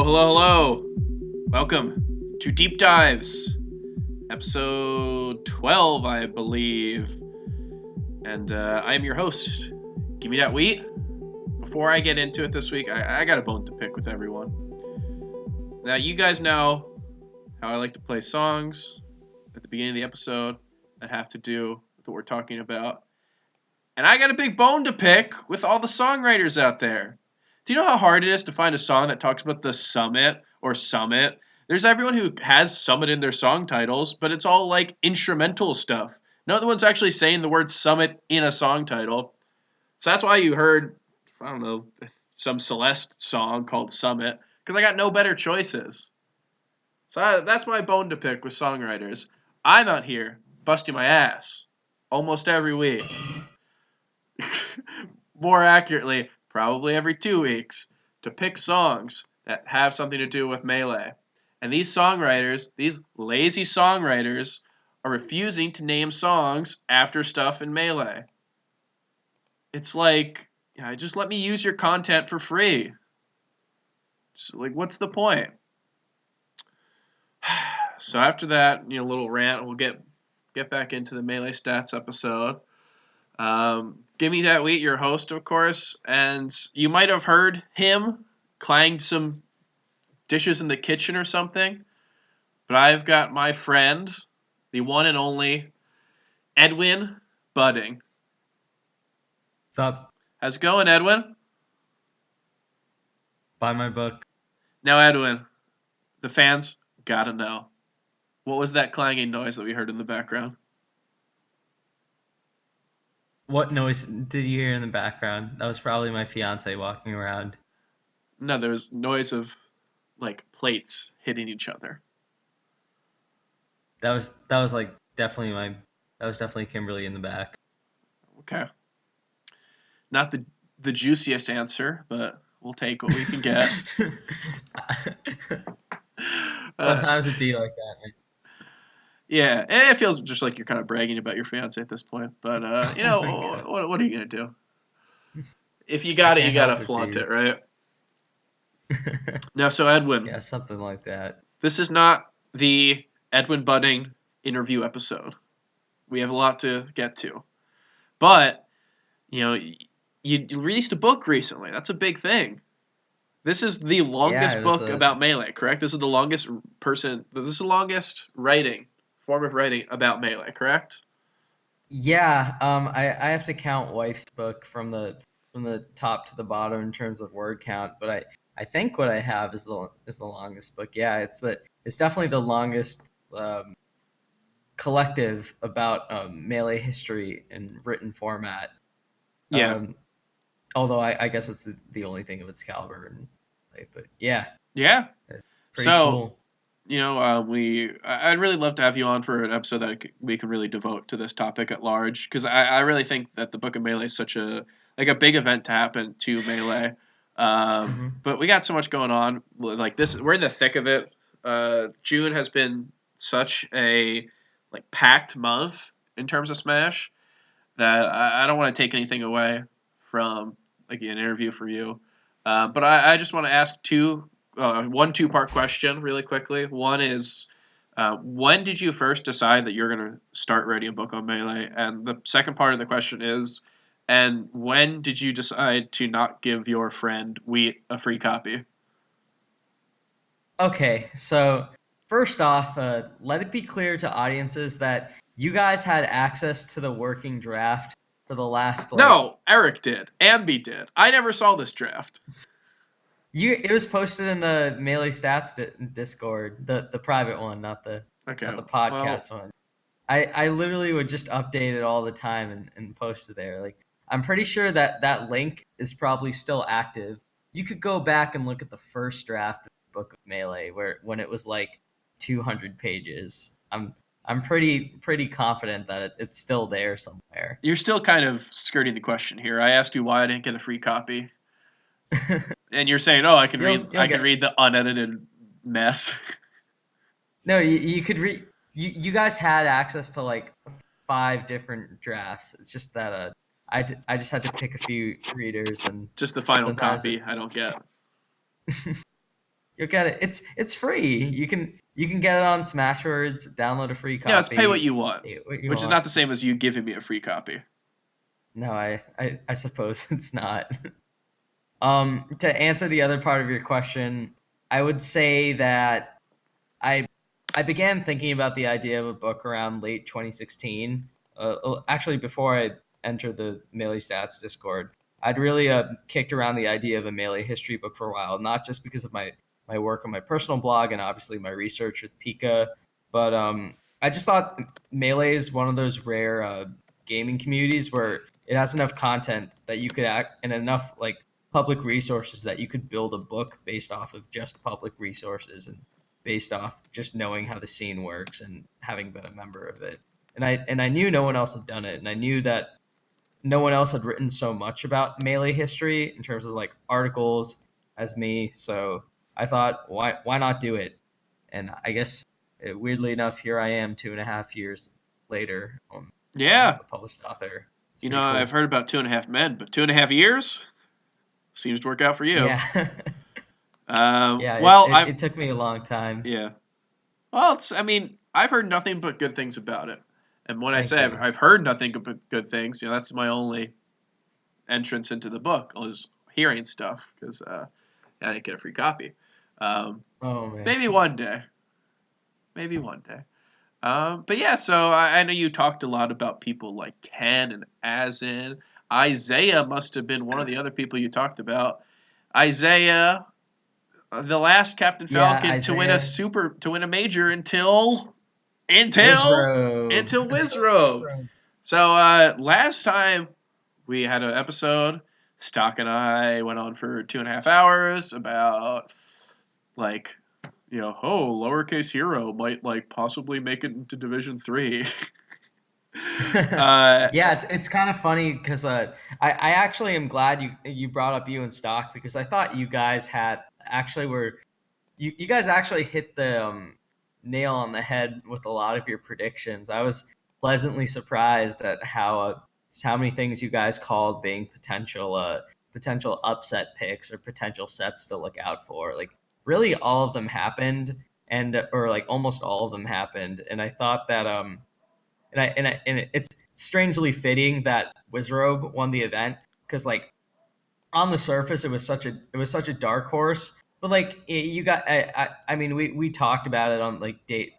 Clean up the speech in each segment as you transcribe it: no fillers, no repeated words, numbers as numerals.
Hello. Welcome to Deep Dives, episode 12, I believe. And I am your host. Give me that wheat. Before I get into it this week, I got a bone to pick with everyone. Now, you guys know how I like to play songs at the beginning of the episode that have to do with what we're talking about. And I got a big bone to pick with all the songwriters out there. Do you know how hard it is to find a song that talks about the summit or summit? There's everyone who has summit in their song titles, but it's all like instrumental stuff. No one's actually saying the word summit in a song title. So that's why you heard, I don't know, some Celeste song called Summit, because I got no better choices. So that's my bone to pick with songwriters. I'm out here busting my ass almost every week. More accurately, probably every 2 weeks, to pick songs that have something to do with Melee. And these songwriters, these lazy songwriters, are refusing to name songs after stuff in Melee. It's like, just let me use your content for free. Just, like, what's the point? So after that, little rant, we'll get back into the Melee stats episode. Give me that wheat, your host, of course, and you might have heard him clanged some dishes in the kitchen or something, but I've got my friend, the one and only EdwinBudding. What's up? How's it going, Edwin? Buy my book. Now, Edwin, the fans gotta know. What was that clanging noise that we heard in the background? What noise did you hear in the background? That was probably my fiance walking around. No, there was noise of, like, plates hitting each other. That was definitely Kimberly in the back. Okay. Not the juiciest answer, but we'll take what we can get. Sometimes it'd be like that, man. Yeah, it feels just like you're kind of bragging about your fiance at this point. But Oh what are you gonna do? If you I got it, you can't gotta help it, flaunt it, dude. right? Now, so Edwin, Yeah, something like that. this is not the EdwinBudding interview episode. We have a lot to get to, but you released a book recently. That's a big thing. This is the Yeah, longest it was book about Melee, correct? This is the longest writing form of writing about Melee, correct? Yeah, I have to count wife's book from the top to the bottom in terms of word count, but I think what I have is the longest book. Yeah, it's definitely the longest collective about Melee history in written format. Yeah. Although I guess it's the only thing of its caliber, but yeah, Yeah. pretty So, cool. I'd really love to have you on for an episode that we can really devote to this topic at large, because I really think that the Book of Melee is such a big event to happen to Melee. But we got so much going on. Like this, we're in the thick of it. June has been such a packed month in terms of Smash that I don't want to take anything away from an interview for you. But I just want to ask one two-part question really quickly. One is, when did you first decide that you're going to start writing a book on Melee? And the second part of the question is, and when did you decide to not give your friend Wheat a free copy? Okay, so first off, let it be clear to audiences that you guys had access to the working draft for the last No, Eric did. Ambi did. I never saw this draft. It was posted in the Melee Stats Discord, the private one, not the podcast one. I literally would just update it all the time and post it there. Like, I'm pretty sure that link is probably still active. You could go back and look at the first draft of the Book of Melee when it was like 200 pages. I'm pretty confident that it's still there somewhere. You're still kind of skirting the question here. I asked you why I didn't get a free copy. And you're saying, "Oh, I can read the unedited mess." No, you could read. You guys had access to like 5 different drafts. It's just that I just had to pick a few readers, and just the final sometimes copy I don't get. You'll get it. It's free. You can get it on Smashwords. Download a free Yeah, it's pay what copy. you want, What you which is want. not the same as you giving me a free copy. No, I suppose it's not. To answer the other part of your question, I would say that I I began thinking about the idea of a book around late 2016. Actually, before I entered the Melee Stats Discord, I'd really kicked around the idea of a Melee history book for a while, not just because of my work on my personal blog and obviously my research with Pika, but I just thought Melee is one of those rare gaming communities where it has enough content that you could act and enough like public resources that you could build a book based off of just public resources and based off just knowing how the scene works and having been a member of it. And I knew no one else had done it, and I knew that no one else had written so much about Melee history in terms of like articles as me. So I thought, why not do it? And I guess weirdly enough, here I am 2.5 years later on Yeah. a published author. It's You know, pretty I've cool. heard about 2.5 Men, but 2.5 years seems to work out for you. Yeah. Yeah, Well, I've it took me a long time. yeah. Well, I mean, I've heard nothing but good things about it. And when I Thank say you. I've heard nothing but good things, that's my only entrance into the book is hearing stuff because I didn't get a free copy. Um, Oh man. maybe one day. Maybe one day. But yeah, so I know you talked a lot about people like Ken and Azin. Isaiah must have been one of the other people you talked about. Isaiah, the last Captain Yeah, Falcon Isaiah. to win a major until Wizrobe. Wizrobe. So last time we had an episode, Stock and I went on for 2.5 hours about like lowercase hero might like possibly make it into Division 3. Yeah, it's kind of funny because I actually am glad you brought up you and Stock because I thought you guys had actually were you guys actually hit the nail on the head with a lot of your predictions. I was pleasantly surprised at just how many things you guys called being potential upset picks or potential sets to look out for. Like really, all of them happened, and or like almost all of them happened. And I thought that and it's strangely fitting that Wizrobe won the event because like on the surface it was such a dark horse, but like you got I mean we talked about it on like day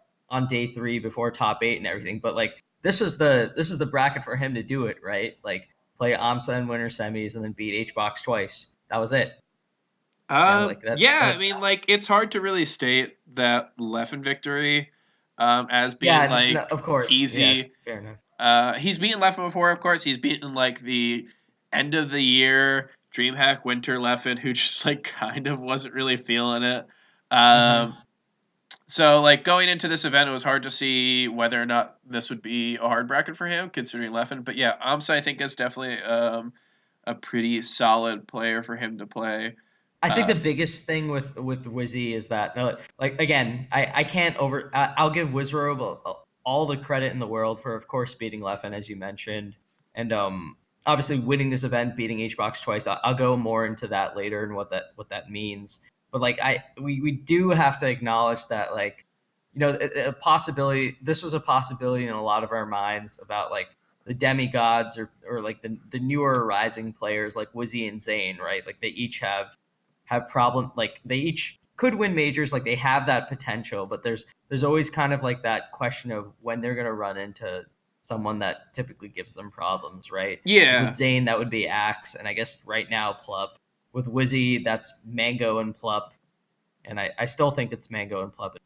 3 before top 8 and everything, but like this is the bracket for him to do it, right? Like play AMSA in winter semis and then beat HBox twice. That was it. Like yeah, I that mean, like it's hard to really state that Leffen victory as being yeah, no, like of course. Yeah, easy. fair enough. He's beaten Leffen before, of course. He's beaten like the end of the year DreamHack Winter Leffen, who just like kind of wasn't really feeling it. Mhm. Um, so like going into this event, it was hard to see whether or not this would be a hard bracket for him, considering Leffen. But yeah, Amsa I think is definitely a pretty solid player for him to play. I think Uh, the biggest thing with Wizzy is that like again, I can't I'll give Wizrobe all the credit in the world for of course beating Leffen as you mentioned, and obviously winning this event, beating HBox twice. I'll go more into that later and what that means. But like we do have to acknowledge that like a possibility, this was a possibility in a lot of our minds about like the demigods or like the newer rising players like Wizzy and Zane, right? Like they each have problem like they each could win majors, like they have that potential, but there's always kind of like that question of when they're going to run into someone that typically gives them problems, right? Like with yeah, Zane that would be Axe, and I guess right now Plup. With Wizzy that's Mango and Plup, and I still think it's Mango and Plup.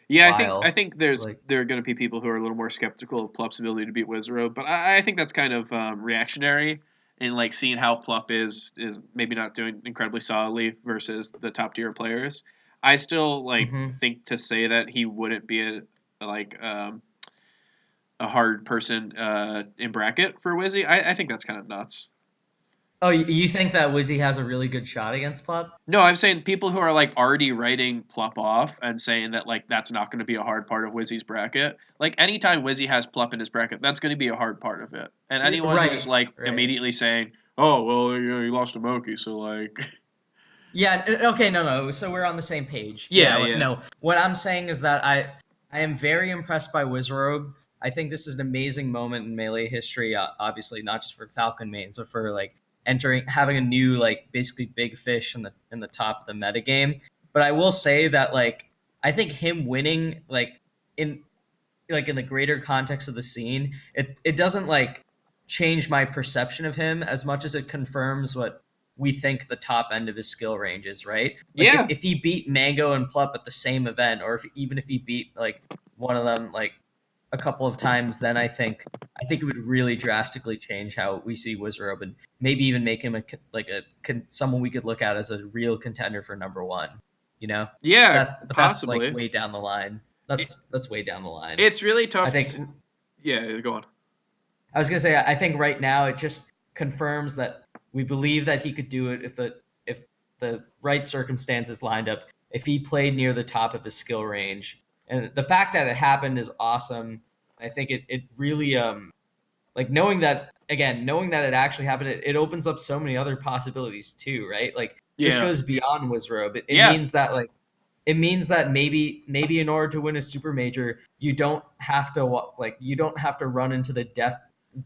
yeah. I While think like there are going to be people who are a little more skeptical of Plup's ability to beat Wizard, but I think that's kind of reactionary. And like seeing how Plup is maybe not doing incredibly solidly versus the top tier players. I still like mhm. think to say that he wouldn't be like a hard person in bracket for Wizzy. I think that's kind of nuts. Oh, you think that Wizzy has a really good shot against Plup? No, I'm saying people who are like already writing Plup off and saying that like that's not going to be a hard part of Wizzy's bracket. Like anytime Wizzy has Plup in his bracket, that's going to be a hard part of it. And anyone who's Right, like right. immediately saying, "Oh, well, he lost to Moki, so like," Yeah. Okay. No. So we're on the same page. Yeah. No. What I'm saying is that I am very impressed by Wizrobe. I think this is an amazing moment in Melee history. Obviously, not just for Falcon mains, but for like having a new like basically big fish in the top of the metagame. But I will say that like I think him winning in in the greater context of the scene, it doesn't like change my perception of him as much as it confirms what we think the top end of his skill range is, right? Like Yeah. if he beat Mango and Plup at the same event, or even if he beat like one of them like a couple of times, then I think it would really drastically change how we see Wizrobe and maybe even make him someone we could look at as a real contender for number one. You know, Yeah, but that's like possibly. way down the line. It, That's way down the line. it's really I tough. think Yeah, go on. I was gonna say I think right now it just confirms that we believe that he could do it if the right circumstances lined up. If he played near the top of his skill range, and the fact that it happened is awesome. I think it really like knowing that it actually happened, it opens up so many other possibilities too, right? Like this Yeah. goes beyond Wizrobe. It Yeah. means that maybe in order to win a super major, you don't have to run into the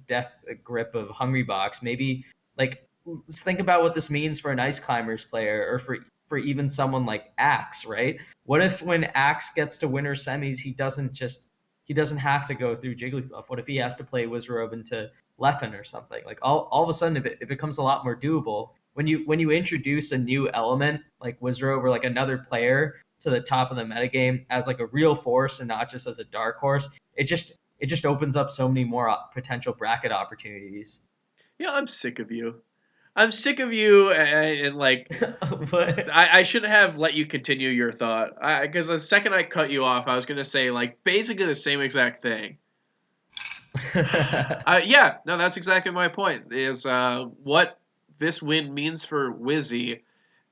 death grip of Hungrybox. Maybe like let's think about what this means for an Ice Climbers player, or for even someone like Axe, right? What if when Axe gets to winter semis, he doesn't have to go through Jigglypuff? What if he has to play Wizrobe into Leffen or something? Like all of a sudden, it becomes a lot more doable when you introduce a new element like Wizrobe or like another player to the top of the metagame as like a real force and not just as a dark horse. It just opens up so many more potential bracket opportunities. Yeah, I'm sick of you. I'm sick of you, and like, I shouldn't have let you continue your thought. Because the second I cut you off, I was gonna say like basically the same exact thing. Yeah, no, that's exactly my point. Is what this win means for Wizzy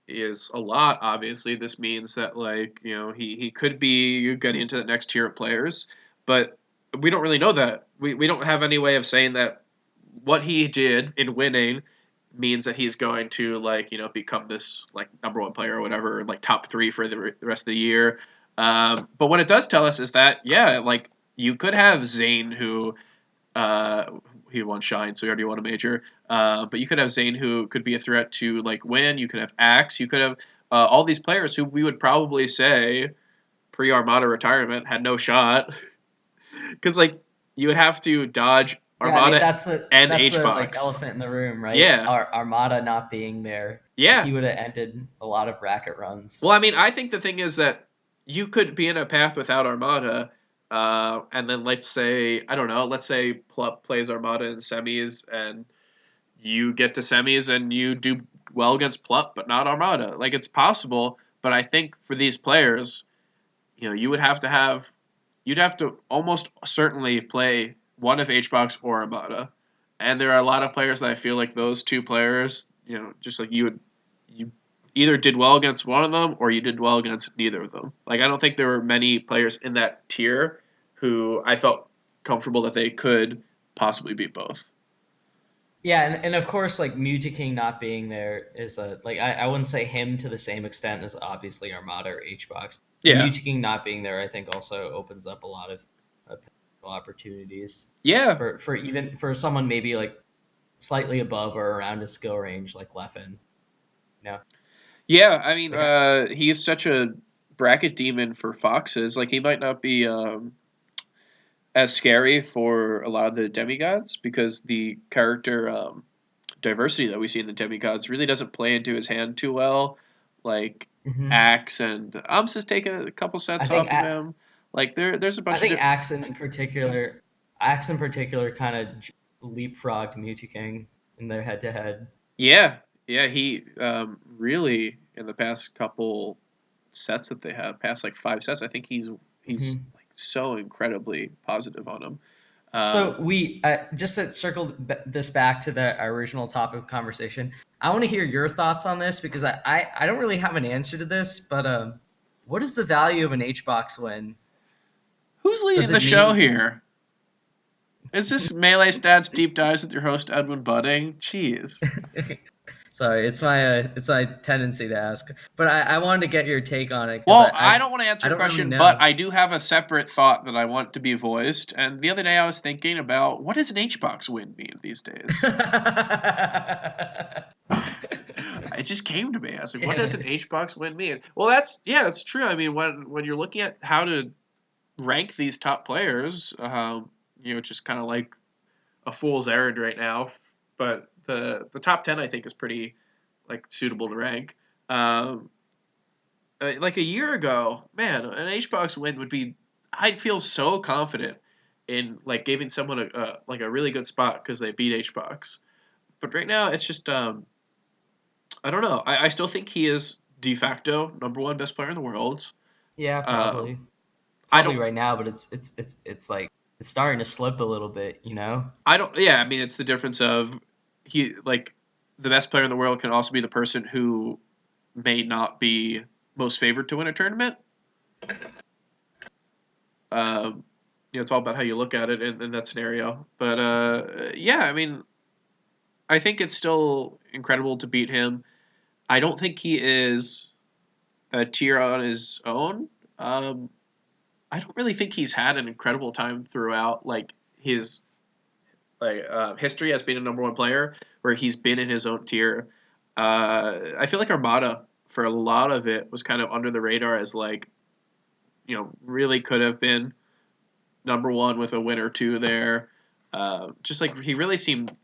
is a lot. Obviously, this means that like he could be getting into the next tier of players, but we don't really know that. We don't have any way of saying that what he did in winning means that he's going to like become this like number one player or whatever, like top three for the rest of the year. But what it does tell us is that like you could have Zane who uh, he won Shine, so he already won a major. But you could have Zane, who could be a threat to like win. You could have Axe. You could have all these players who we would probably say pre-Armada retirement had no shot, because like you would have to dodge Yeah, I mean Armada and that's the like HBox. elephant in the room, right? Yeah, Armada not being there, like yeah. he would have ended a lot of bracket runs. Well, I mean, I think the thing is that you could be in a path without Armada, and then let's say I don't know, let's say Plup plays Armada in semis, and you get to semis and you do well against Plup, but not Armada. Like it's possible, but I think for these players, you'd have to almost certainly play one of HBox or Armada, and there are a lot of players that I feel like those two players, just like you either did well against one of them or you did well against neither of them. Like I don't think there were many players in that tier who I felt comfortable that they could possibly beat both. Yeah, and of course, like King not being there is I wouldn't say him to the same extent as obviously Armada or HBox, but Yeah. King not being there, I think also opens up a lot of potential opportunities Yeah. for even for someone maybe like slightly above or around his skill range like Leffen. You know, Yeah, I mean, like he's such a bracket demon for foxes. Like he might not be as scary for a lot of the demigods because the character diversity that we see in the demigods really doesn't play into his hand too well. Like mhm. Axe and Ums has taken a couple I sets think off of him. Like there's a I bunch of think different. Axon in particular kind of leapfrogged King in their head to head. Yeah, yeah, he really in the past couple sets that they have, past like 5 sets, I think he's like so incredibly positive on him. So Um, we just to circle this back to the original topic of conversation. I want to hear your thoughts on this because I don't really have an answer to this, but what is the value of an H box win? who's Does leading the it show mean here? Is this Melee Stats Deep Dives with your host Edwin Budding? Jeez. Sorry, it's my tendency to ask, but I wanted to get your take on it because Well, I don't want to answer I your don't really question, but know. I do have a separate thought that I want to be voiced. And the other day I was thinking about what does an HBox win mean these days? It just came to me. I was like, what Damn does an it. HBox win mean? Well, that's true. I mean, when you're looking at how to rank these top players, just kind of like a fool's errand right now. But the top 10 I think is pretty like suitable to rank. Um, like a year ago, man, an HBox win would be. I'd feel so confident in like giving someone a really good spot because they beat HBox. But right now, it's just I don't know. I still think he is de facto number one best player in the world. Yeah, Um, probably. I Probably don't. right now, but it's like it's starting to slip a little bit, you know? I don't. Yeah, I mean, it's the difference of he like the best player in the world can also be the person who may not be most favored to win a tournament. Um, it's all about how you look at it in that scenario. But yeah, I mean, I think it's still incredible to beat him. I don't think he is a tier on his own. Um, I don't really think he's had an incredible time throughout like his history as being a number one player, where he's been in his own tier. I feel like Armada for a lot of it was kind of under the radar as like really could have been number one with a win or two there. Just like he really seemed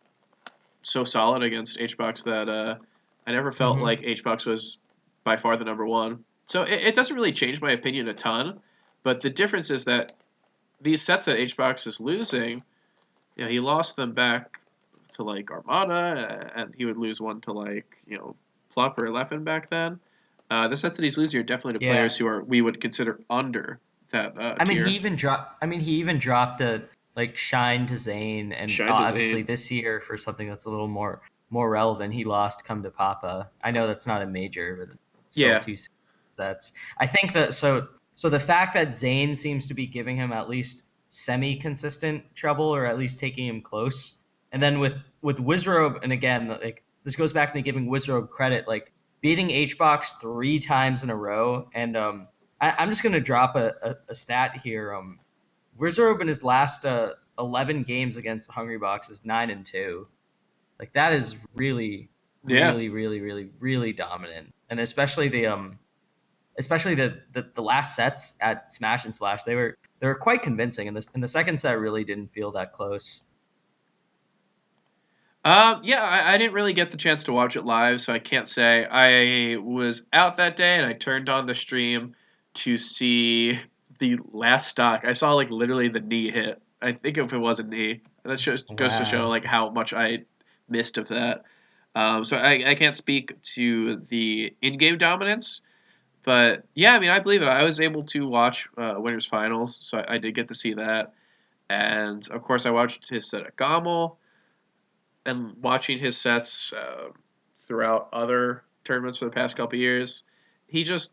so solid against HBox that I never felt like Mm-hmm. HBox was by far the number one. So it doesn't really change my opinion a ton, but the difference is that these sets that HBox is losing, he lost them back to like Armada, and he would lose one to like Plup or Leffen back then. The sets that he's losing are definitely to Yeah. players who are we would consider under that tier. He even dropped a like Shine to Zane, and Shine to obviously Zane. this year for something that's a little more relevant, he lost Come to Papa. I know that's not a major, but still Yeah, two sets. I think that so the fact that Zane seems to be giving him at least semi-consistent trouble, or at least taking him close, and then with Wizrobe, and again, like this goes back to giving Wizrobe credit, like beating HBox 3 times in a row, and I'm just gonna drop a stat here. Wizard in his last 11 games against Hungrybox is 9-2. Like that is really, yeah. really, really, really, really dominant, and especially the last sets at Smash and Splash, they were quite convincing, and the second set really didn't feel that close. Yeah, I didn't really get the chance to watch it live, so I can't say. I was out that day and I turned on the stream to see the last stock. I saw like literally the knee hit. I think if it was a knee, that just goes to show Wow. like how much I missed of that. So I can't speak to the in-game dominance, but yeah, I mean I believe it. I was able to watch winners finals, so I did get to see that, and of course I watched his set at Gommel and watching his sets throughout other tournaments for the past couple years, he just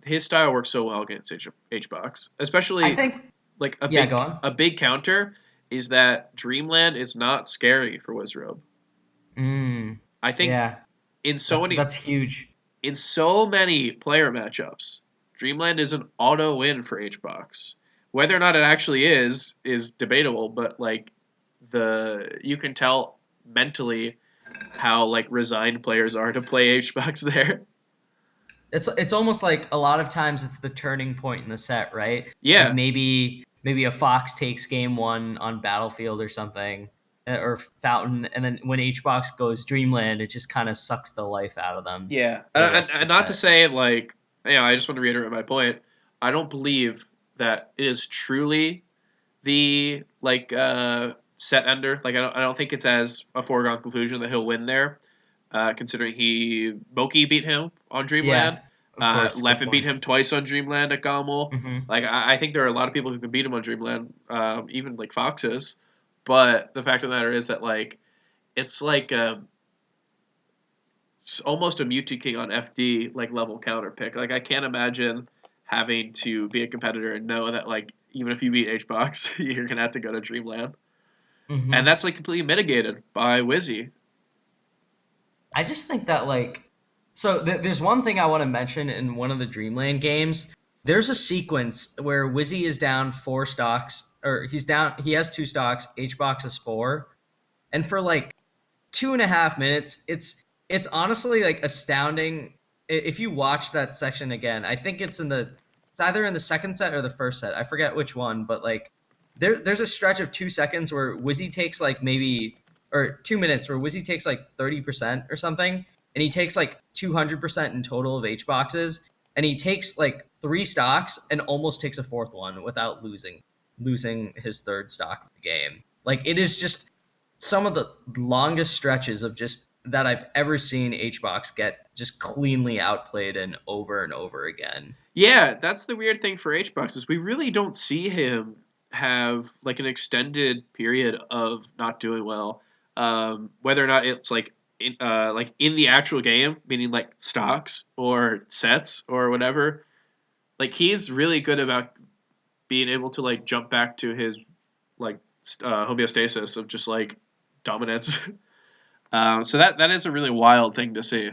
his style works so well against HBox, I especially think. like Yeah, go on. a big counter is that Dreamland is not scary for Wizrobe. Mm, I think yeah, in so that's many that's huge. player matchups, Dreamland is an auto win for HBox. Whether or not it actually is debatable, but like the you can tell mentally how like resigned players are to play HBox there. It's almost like a lot of times it's the turning point in the set, right? Like Yeah, maybe a Fox takes game one on Battlefield or something, or Fountain, and then when HBox goes Dreamland, it just kind of sucks the life out of them yeah, for the rest of the and not to set. say like I just want to reiterate my point. I don't believe that it is truly the like set ender. Like I don't think it's as a foregone conclusion that he'll win there. Considering Moki beat him on Dreamland, Yeah, of course, good Leffen beat him points. twice on Dreamland at Gommel. Hmm. Like I think there are a lot of people who can beat him on Dreamland, even like Foxes. But the fact of the matter is that like it's like almost a Mewtwo King on FD like level counter pick. Like I can't imagine having to be a competitor and know that like even if you beat HBox, you're gonna have to go to Dreamland, and Hmm. that's like completely mitigated by Wizzy. I just think that there's one thing I want to mention in one of the Dreamland games. There's a sequence where Wizzy is down 4 stocks, or he has 2 stocks, HBox is 4, and for like 2.5 minutes, it's honestly like astounding. If you watch that section again, I think it's either in the second set or the first set. I forget which one, but like there's a stretch of 2 seconds where Wizzy takes like maybe or 2 minutes where Wizzy takes like 30% or something, and he takes like 200% in total of H boxes, and he takes like 3 stocks and almost takes a fourth one without losing his third stock of the game. Like it is just some of the longest stretches of just that I've ever seen HBox get just cleanly outplayed and over again. Yeah, that's the weird thing for HBox is we really don't see him have like an extended period of not doing well. Whether or not it's like in the actual game, meaning like stocks or sets or whatever. Like he's really good about being able to like jump back to his like homeostasis of just like dominance. So that is a really wild thing to see.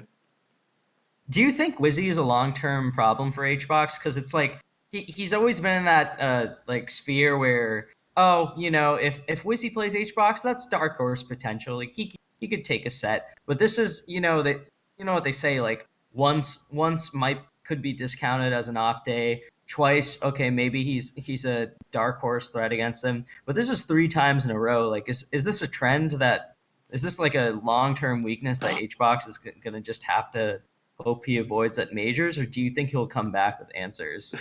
Do you think Wizzy is a long term problem for HBox? Because it's like he's always been in that like sphere where, oh, if Wizzy plays HBox, that's dark horse potential. Like he could take a set, but this is that what they say, like once might could be discounted as an off day. Twice, okay, maybe he's a dark horse threat against him, but this is 3 times in a row. Like, is this a trend that is this like a long term weakness that HBox is going to just have to hope he avoids at majors, or do you think he'll come back with answers?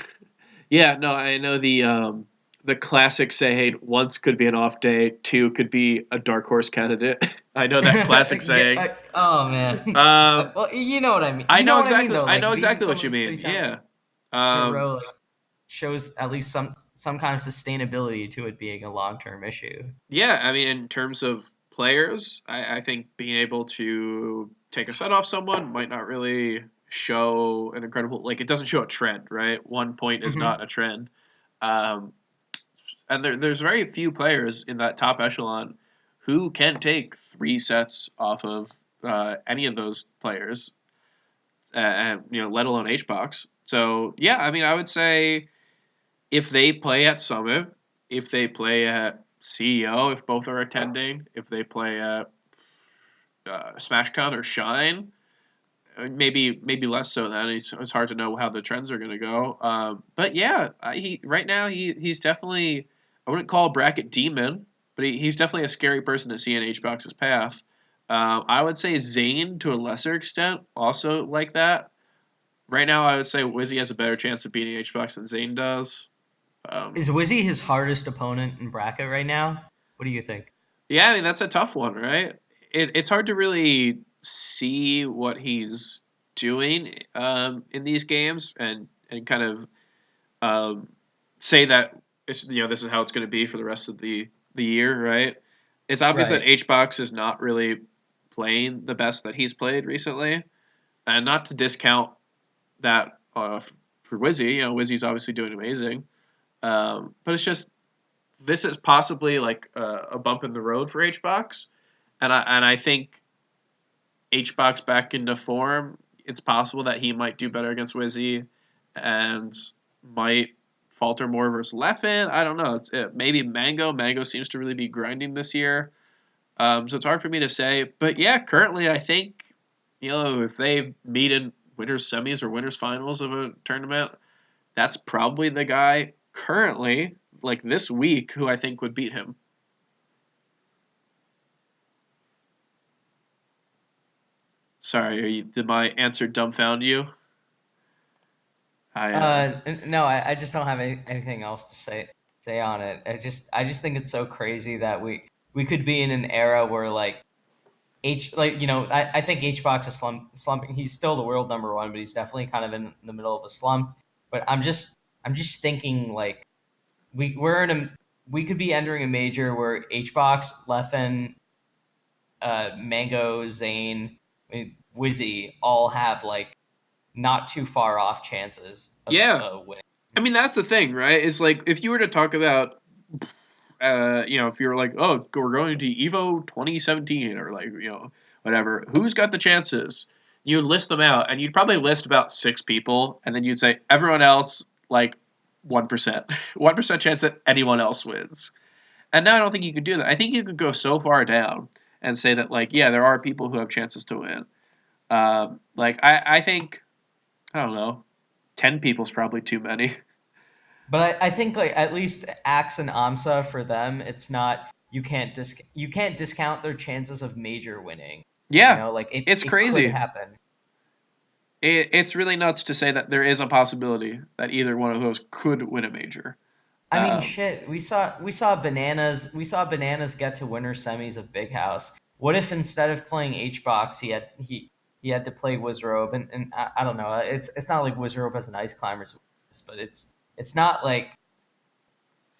Yeah, no, I know the classic say, hey, once could be an off day, two could be a dark horse candidate. I know that classic saying. Oh man. Um, Well, you know what I mean. I You know know what I mean, exactly. though. I Like know beating exactly what you someone mean. 3 times Yeah. in a Um, row like, shows at least some kind of sustainability to it being a long term issue. yeah. I mean, in terms of players, I think being able to take a set off someone might not really show an incredible. Like, it doesn't show a trend, right? 1 point is Mm-hmm. not a trend. Um, and there's very few players in that top echelon who can take 3 sets off of any of those players, and let alone HBox. So yeah, I mean, I would say if they play at Summit, if they play at CEO, if both are attending, if they play at SmashCon or Shine, maybe less so. Then it's hard to know how the trends are going to go. But yeah, he right now he's definitely, I wouldn't call a bracket demon, but he's definitely a scary person to see in HBox's path. I would say Zane to a lesser extent also like that. Right now, I would say Wizzy has a better chance of beating HBox than Zane does. Um, Is Wizzy his hardest opponent in bracket right now? What do you think? yeah, I mean that's a tough one, right? It's hard to really see what he's doing in these games and kind of um, say that this is how it's going to be for the rest of the year, right? It's obvious that Right. HBox is not really playing the best that he's played recently, and not to discount that for Wizzy. Wizzy's obviously doing amazing, but it's just this is possibly like a bump in the road for HBox, and I think HBox back into form. It's possible that he might do better against Wizzy, and might falter more versus Leffen. I don't know. Maybe Mango. Mango seems to really be grinding this year, so it's hard for me to say. But yeah, currently I think if they meet in winners semis or winners finals of a tournament, that's probably the guy currently, like this week, who I think would beat him. Sorry, did my answer dumbfound you? I No, I just don't have anything else to say on it. I just think it's so crazy that we could be in an era where I think HBox is slumping. He's still the world number one, but he's definitely kind of in the middle of a slump. But I'm just thinking like we could be entering a major where HBox, Leffen, Mango, Zane, Wizzy all have like not too far off chances of yeah. winning. I mean that's the thing, right? Is like if you were to talk about, if you were like, oh, we're going to Evo 2017, or like whatever. Who's got the chances? You would list them out, and you'd probably list about 6 people, and then you'd say everyone else, like 1%. 1% chance that anyone else wins. And now I don't think you could do that. I think you could go so far down and say that, like, yeah, there are people who have chances to win. I think, I don't know, 10 people's probably too many. But I think like at least Axe and Amsa for them, it's not you can't discount their chances of major winning. Yeah, Like it's it could crazy. happen. It's really nuts to say that there is a possibility that either one of those could win a major. I mean, shit. We saw bananas get to winner semis of Big House. What if instead of playing H box, he had to play Wizrobe, and I don't know. It's not like Wizrobe has an ice climbers, but it's not like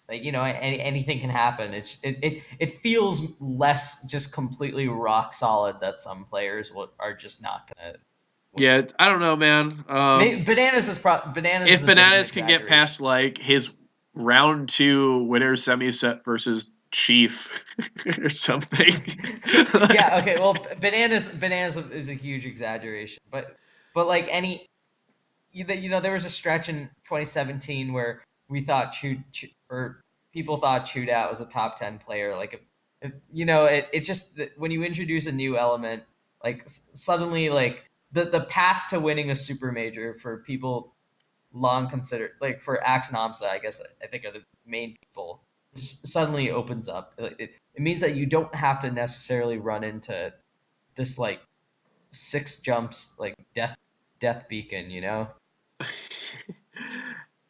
anything can happen. It feels less just completely rock solid that some players are just not gonna. Yeah, I don't know, man. Bananas is bananas. If Is a bit of an Bananas can get past like his round 2 winner semi set versus Chief or something. Yeah. Okay. Well, bananas is a huge exaggeration, but like there was a stretch in 2017 where we thought or people thought Shootout was a top 10 player. Like, it just when you introduce a new element, like suddenly like the path to winning a super major for people long considered, like for Axe and Amsa, I guess I think are the main people, suddenly opens up. It means that you don't have to necessarily run into this like 6 jumps like death beacon.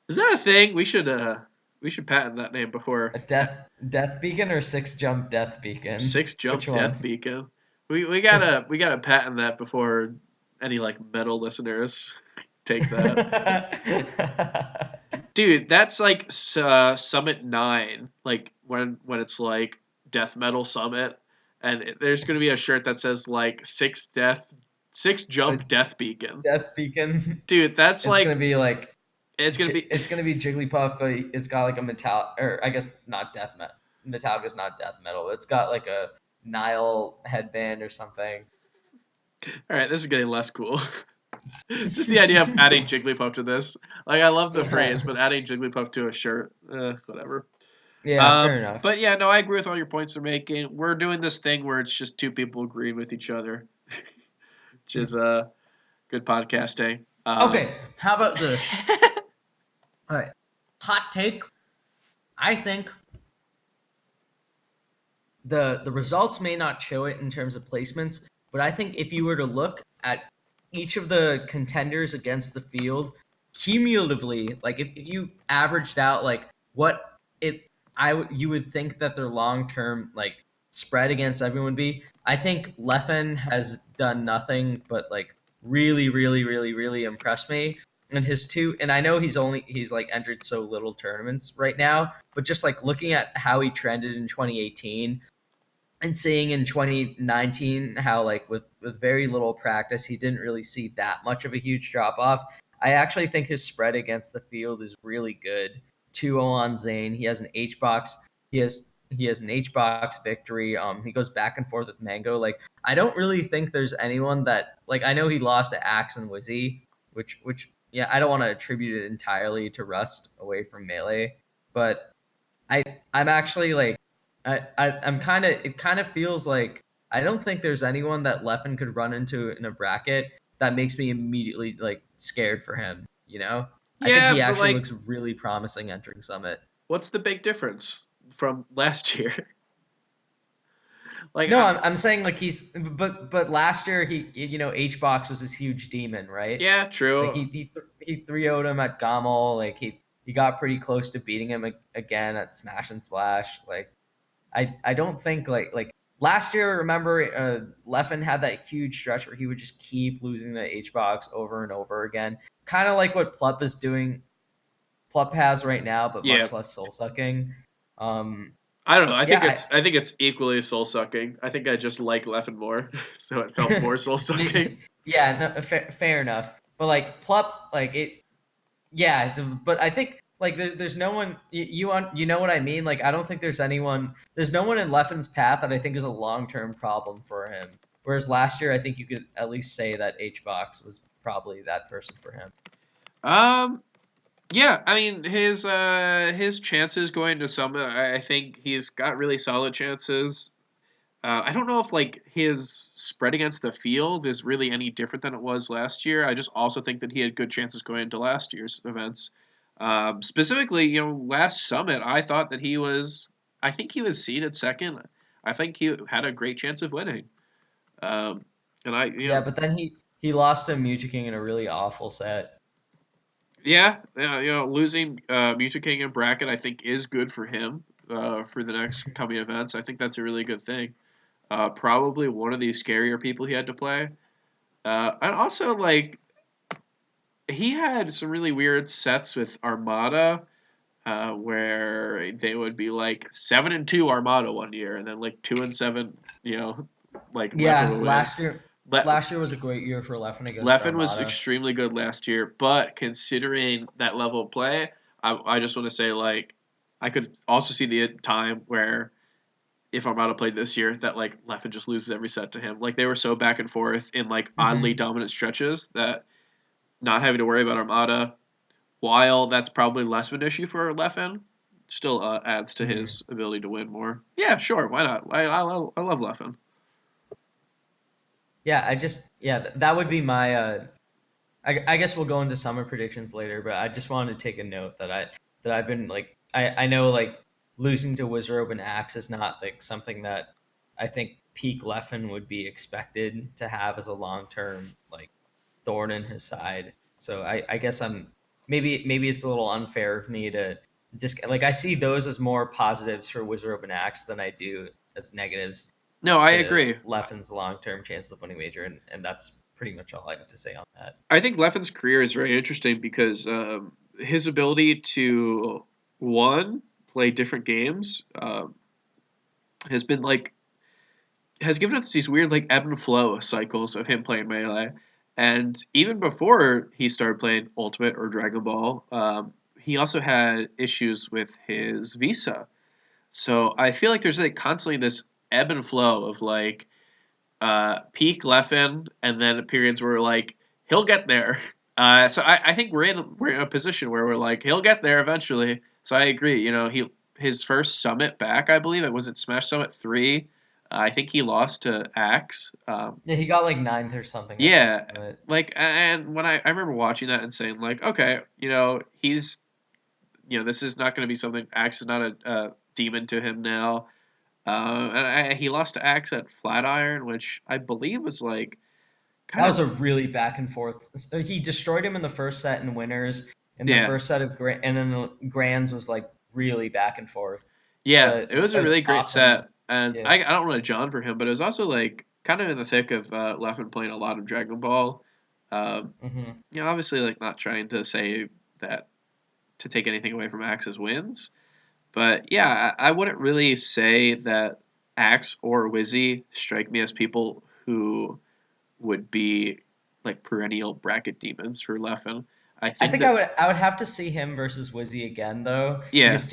Is that a thing? We should patent that name before. A death beacon or 6 jump death beacon? 6 Which jump death one? beacon. We gotta patent that before any like metal listeners take that. Dude, that's like Summit 9, like when it's like Death Metal Summit, and there's gonna be a shirt that says like 6 jump death beacon. Death beacon. Dude, that's it's gonna be like it's gonna be Jigglypuff, but it's got like a metal, or I guess not death metal. Metallica's not death metal. It's got like a Nile headband or something. All right, this is getting less cool. Just the idea of adding Jigglypuff to this. Like, I love the phrase, but adding Jigglypuff to a shirt, whatever. Yeah, fair enough. But yeah, no, I agree with all your points they're making. We're doing this thing where it's just 2 people agreeing with each other, which is good podcasting. Okay, how about this? All right, hot take. I think the results may not show it in terms of placements, but I think if you were to look at each of the contenders against the field cumulatively, like if you averaged out like what you would think that their long-term like spread against everyone would be. I think Leffen has done nothing but like really, really, really, really impress me. And and I know he's like entered so little tournaments right now, but just like looking at how he trended in 2018 and seeing in 2019 how like with very little practice he didn't really see that much of a huge drop off. I actually think his spread against the field is really good. 2-0 on Zane. He has an H box. He has an H box victory. He goes back and forth with Mango. Like, I don't really think there's anyone that, like, I know he lost to Axe and Wizzy, which yeah, I don't want to attribute it entirely to Rust away from Melee, but I'm actually like I'm kind of, it kind of feels like I don't think there's anyone that Leffen could run into in a bracket that makes me immediately like scared for him. Yeah, I think he actually looks really promising entering Summit. What's the big difference from last year? Like, no, I'm saying like but last year he H box was this huge demon, right? Yeah, true. Like he 3-0'd him at Gamal. Like he got pretty close to beating him again at Smash and Splash. Like I don't think like last year, remember, Leffen had that huge stretch where he would just keep losing the H box over and over again, kind of like what Plup is doing. Plup has right now, but much less soul sucking. I don't know. I think it's equally soul sucking. I think I just like Leffen more, so it felt more soul sucking. Yeah, no, fair enough. But like Plup, like it, yeah. But I think like there's no one, you know what I mean. Like I don't think there's no one in Leffen's path that I think is a long-term problem for him. Whereas last year, I think you could at least say that H-Box was probably that person for him. Yeah, I mean his chances going to Summit, I think he's got really solid chances. I don't know if like his spread against the field is really any different than it was last year. I just also think that he had good chances going into last year's events. Specifically, last Summit, I thought that I think he was seeded second. I think he had a great chance of winning. Um, and Yeah, but then he lost to Muta King in a really awful set. Yeah, losing Muta King in bracket, I think, is good for him for the next coming events. I think that's a really good thing. Probably one of the scarier people he had to play. And also, like, he had some really weird sets with Armada, where they would be like 7-2 Armada one year, and then like 2-7, like Leffen Yeah, would win. last year was a great year for Leffen against Leffen was Armada. extremely good last year, but considering that level of play, I just want to say, like, I could also see the time where if Armada played this year, that like Leffen just loses every set to him. Like they were so back and forth in like oddly Mm-hmm. dominant stretches that not having to worry about Armada, while that's probably less of an issue for Leffen, still adds to Mm-hmm. his ability to win more. Yeah, sure, why not? I love Leffen. Yeah, that would be my. I guess we'll go into summer predictions later, but I just wanted to take a note that I've been like I know like losing to Wizrobe and Axe is not like something that I think peak Leffen would be expected to have as a long term like thorn in his side. So I guess maybe it's a little unfair of me to just like I see those as more positives for Wizrobe and Axe than I do as negatives No, I to agree. Leffen's long term chances of winning major, and that's pretty much all I have to say on that. I think Leffen's career is very interesting because his ability to one play different games has been like has given us these weird like ebb and flow cycles of him playing melee. And even before he started playing Ultimate or Dragon Ball, he also had issues with his visa. So I feel like there's like constantly this ebb and flow of like peak Leffen, and then periods where like he'll get there. So I think we're in a position where we're like he'll get there eventually. So I agree. His first summit back, I believe it was at Smash Summit 3. I think he lost to Axe. Yeah, he got like ninth or something at that Yeah, summit. like and when I remember watching that and saying like okay, he's this is not going to be something. Axe is not a demon to him now. He lost to Axe at Flatiron, which I believe was like That kind was of a really back and forth. He destroyed him in the first set in winners. In the yeah, first set of and then the grands was like really back and forth. yeah. So It was a an really great awesome, set, and yeah. I don't want to John for him, but it was also like kind of in the thick of Leffen playing a lot of Dragon Ball. Um, Hmm. Obviously, like not trying to say that to take anything away from Axe's wins, but yeah, I wouldn't really say that Axe or Wizzy strike me as people who would be like perennial bracket demons for Leffen. I I think think that I would have to see him versus Wizzy again though, yeah, because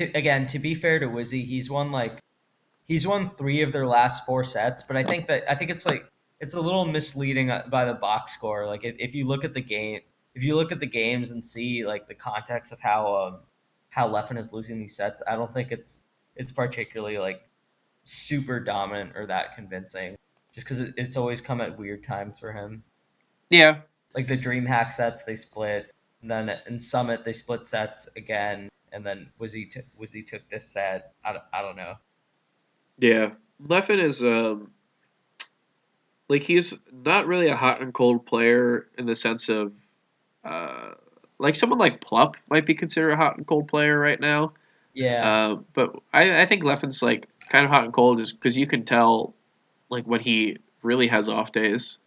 to be fair to Wizzy, he's won three of their last four sets, but I think it's like it's a little misleading by the box score. Like if you look at the game, if you look at the games and see like the context of how Leffen is losing these sets, I don't think it's particularly like super dominant or that convincing. Just because it's always come at weird times for him. yeah, Like the DreamHack sets, they split, and then in Summit they split sets again, and then Wizzy took this set. I don't know. yeah. Leffen is like he's not really a hot and cold player in the sense of uh like someone like Plup might be considered a hot and cold player right now. Yeah. But I think Leffen's like kind of hot and cold is because you can tell like when he really has off days.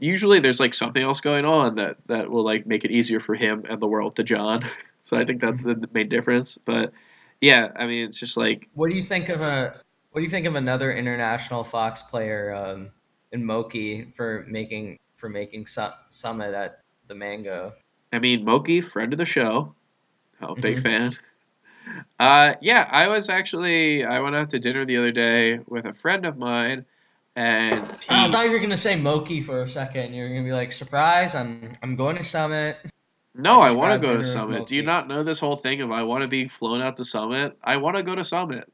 Usually there's like something else going on that will like make it easier for him and the world to John. So I think that's the main difference. But yeah, I mean it's just like What do you think of another international Fox player in Moki for making Summit at the Mango? I mean Moki, friend of the show, oh, big Hmm. fan. Yeah, I went out to dinner the other day with a friend of mine, And I thought you were gonna say Moki for a second. You're gonna be like, surprise! I'm going to Summit. No, I I just want to grabbed go to dinner with Summit. Do you Moki. not know this whole thing of I want to be flown out to Summit? I want to go to Summit.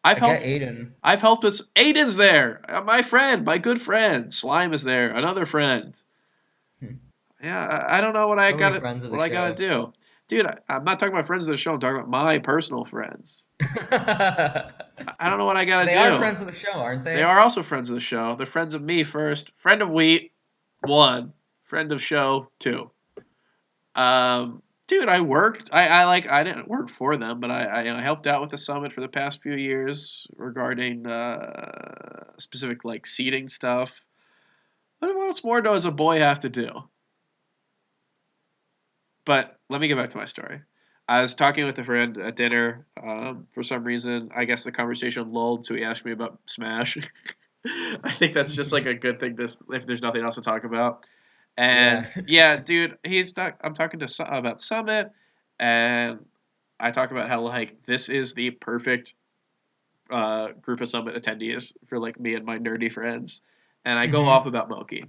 I get Aiden. I've helped us. Aiden's there. My friend, my good friend. Slime is there. Another friend. Yeah, I don't know what So many friends of the I gotta show. do, dude. I'm not talking about friends of the show. I'm talking about my personal friends. I don't know what I gotta They are do. friends of the show, aren't They they? are also friends of the show. They're friends of me first. Friend of Wheat, 1. Friend of show, 2. Dude, I worked. I didn't work for them, but I helped out with the summit for the past few years regarding specific like seating stuff. What else more does a boy have to do? But let me get back to my story. I was talking with a friend at dinner. For some reason, I guess the conversation lulled, so he asked me about Smash. I think that's just like a good thing if there's nothing else to talk about. And Yeah. yeah, dude, I'm talking about Summit, and I talk about how like this is the perfect group of Summit attendees for like me and my nerdy friends, and I go off Mhm. about Moki.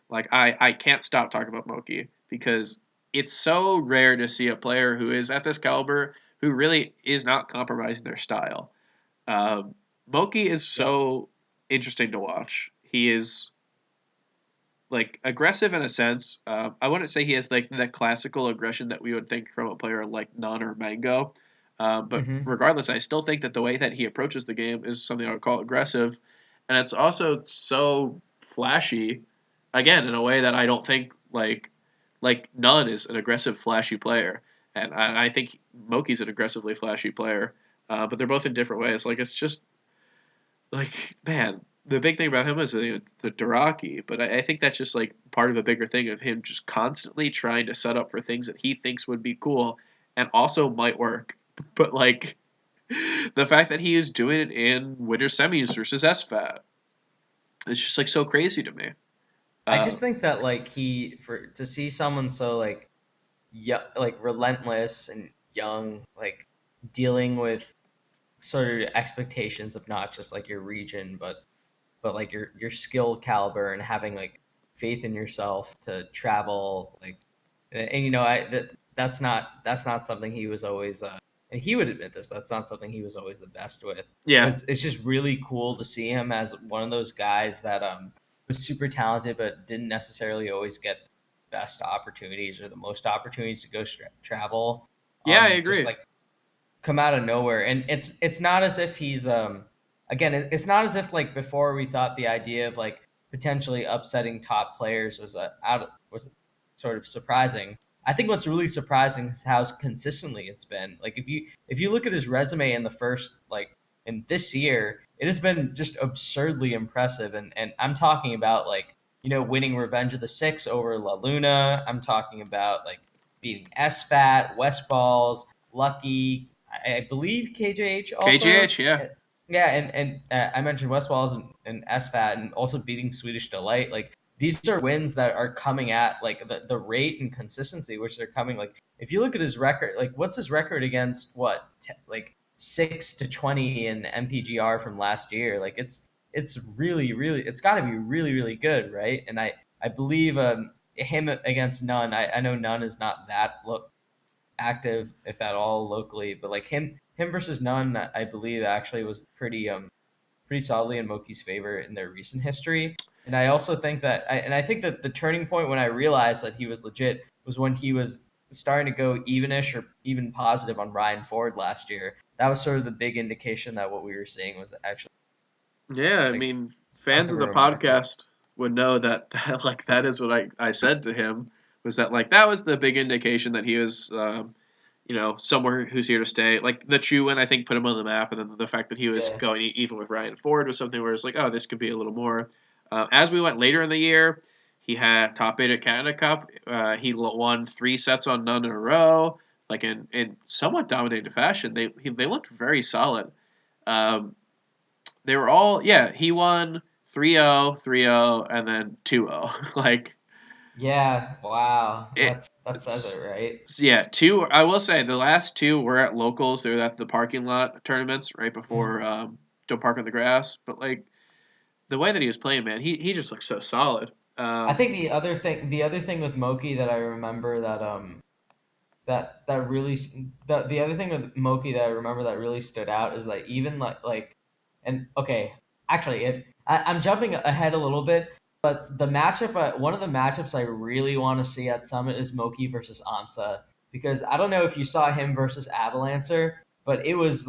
Like I can't stop talking about Moki because it's so rare to see a player who is at this caliber who really is not compromising their style. Moki is Yep. so interesting to watch. He is like aggressive in a sense. I wouldn't say he has like that classical aggression that we would think from a player like Nun or Mango. But Mhm. regardless, I still think that the way that he approaches the game is something I would call aggressive, and it's also so flashy. Again, in a way that I don't think like Nun is an aggressive, flashy player, and I think Moki's an aggressively flashy player. But they're both in different ways. Like it's just like man, the big thing about him is the Daraki, but I think that's just like part of a bigger thing of him just constantly trying to set up for things that he thinks would be cool and also might work. But like the fact that he is doing it in winter semis versus SFAT, it's just like so crazy to me. I Uh, just think that like for to see someone so like like relentless and young, like dealing with sort of expectations of not just like your region, but like your skill caliber and having like faith in yourself to travel like and you know that's not something he was always and he would admit this, that's not something he was always the best with, but yeah, it's just really cool to see him as one of those guys that was super talented but didn't necessarily always get the best opportunities or the most opportunities to go travel, yeah, I just agree. like come out of nowhere. And it's not as if he's again it's not as if like before we thought the idea of like potentially upsetting top players was was sort of surprising. I think what's really surprising is how consistently it's been. Like if you look at his resume in the first like in this year, it has been just absurdly impressive. And I'm talking about like, winning Revenge of the Six over La Luna. I'm talking about like beating SFAT, West Balls, Lucky, I believe KJH also. KGH, yeah, Yeah, and I mentioned West Walls and SFAT, and also beating Swedish Delight. Like these are wins that are coming at like the rate and consistency which they're coming. Like if you look at his record, like what's his record against like 6-20 in MPGR from last year? Like it's really it's got to be really good, right? And I believe him against Nunn. I know Nunn is not that active, if at all, locally. But like him versus Nunn, I believe actually was pretty solidly in Moki's favor in their recent history. And I also think that, I think that the turning point when I realized that he was legit was when he was starting to go evenish or even positive on Ryan Ford last year. That was sort of the big indication that what we were seeing was actually yeah. I like mean, that's fans of a the remarkable. podcast would know that like that is what I said to him was that like that was the big indication that he was somewhere who's here to stay. Like the Chewin, I think, put him on the map, and then the fact that he was Yeah. going even with Ryan Ford was something where it's like, oh, this could be a little more. As we went later in the year, he had top eight at Canada Cup. He won 3 sets on none in a row, like in somewhat dominating fashion. They looked very solid. Um, they were all yeah. He won 3-0, 3-0, and then 2-0. Like Yeah. Wow. it. That says It's it, right? yeah, two. I will say the last two were at locals. They were at the parking lot tournaments right before Don't Park on the Grass. But like the way that he was playing, man, he just looked so solid. I think the other thing with Moki that I remember that really the other thing with Moki that I remember that really stood out is that even and okay, actually I'm jumping ahead a little bit, but the matchup one of the matchups I really want to see at Summit is Moki versus Amsa, because I don't know if you saw him versus Avalancer, but it was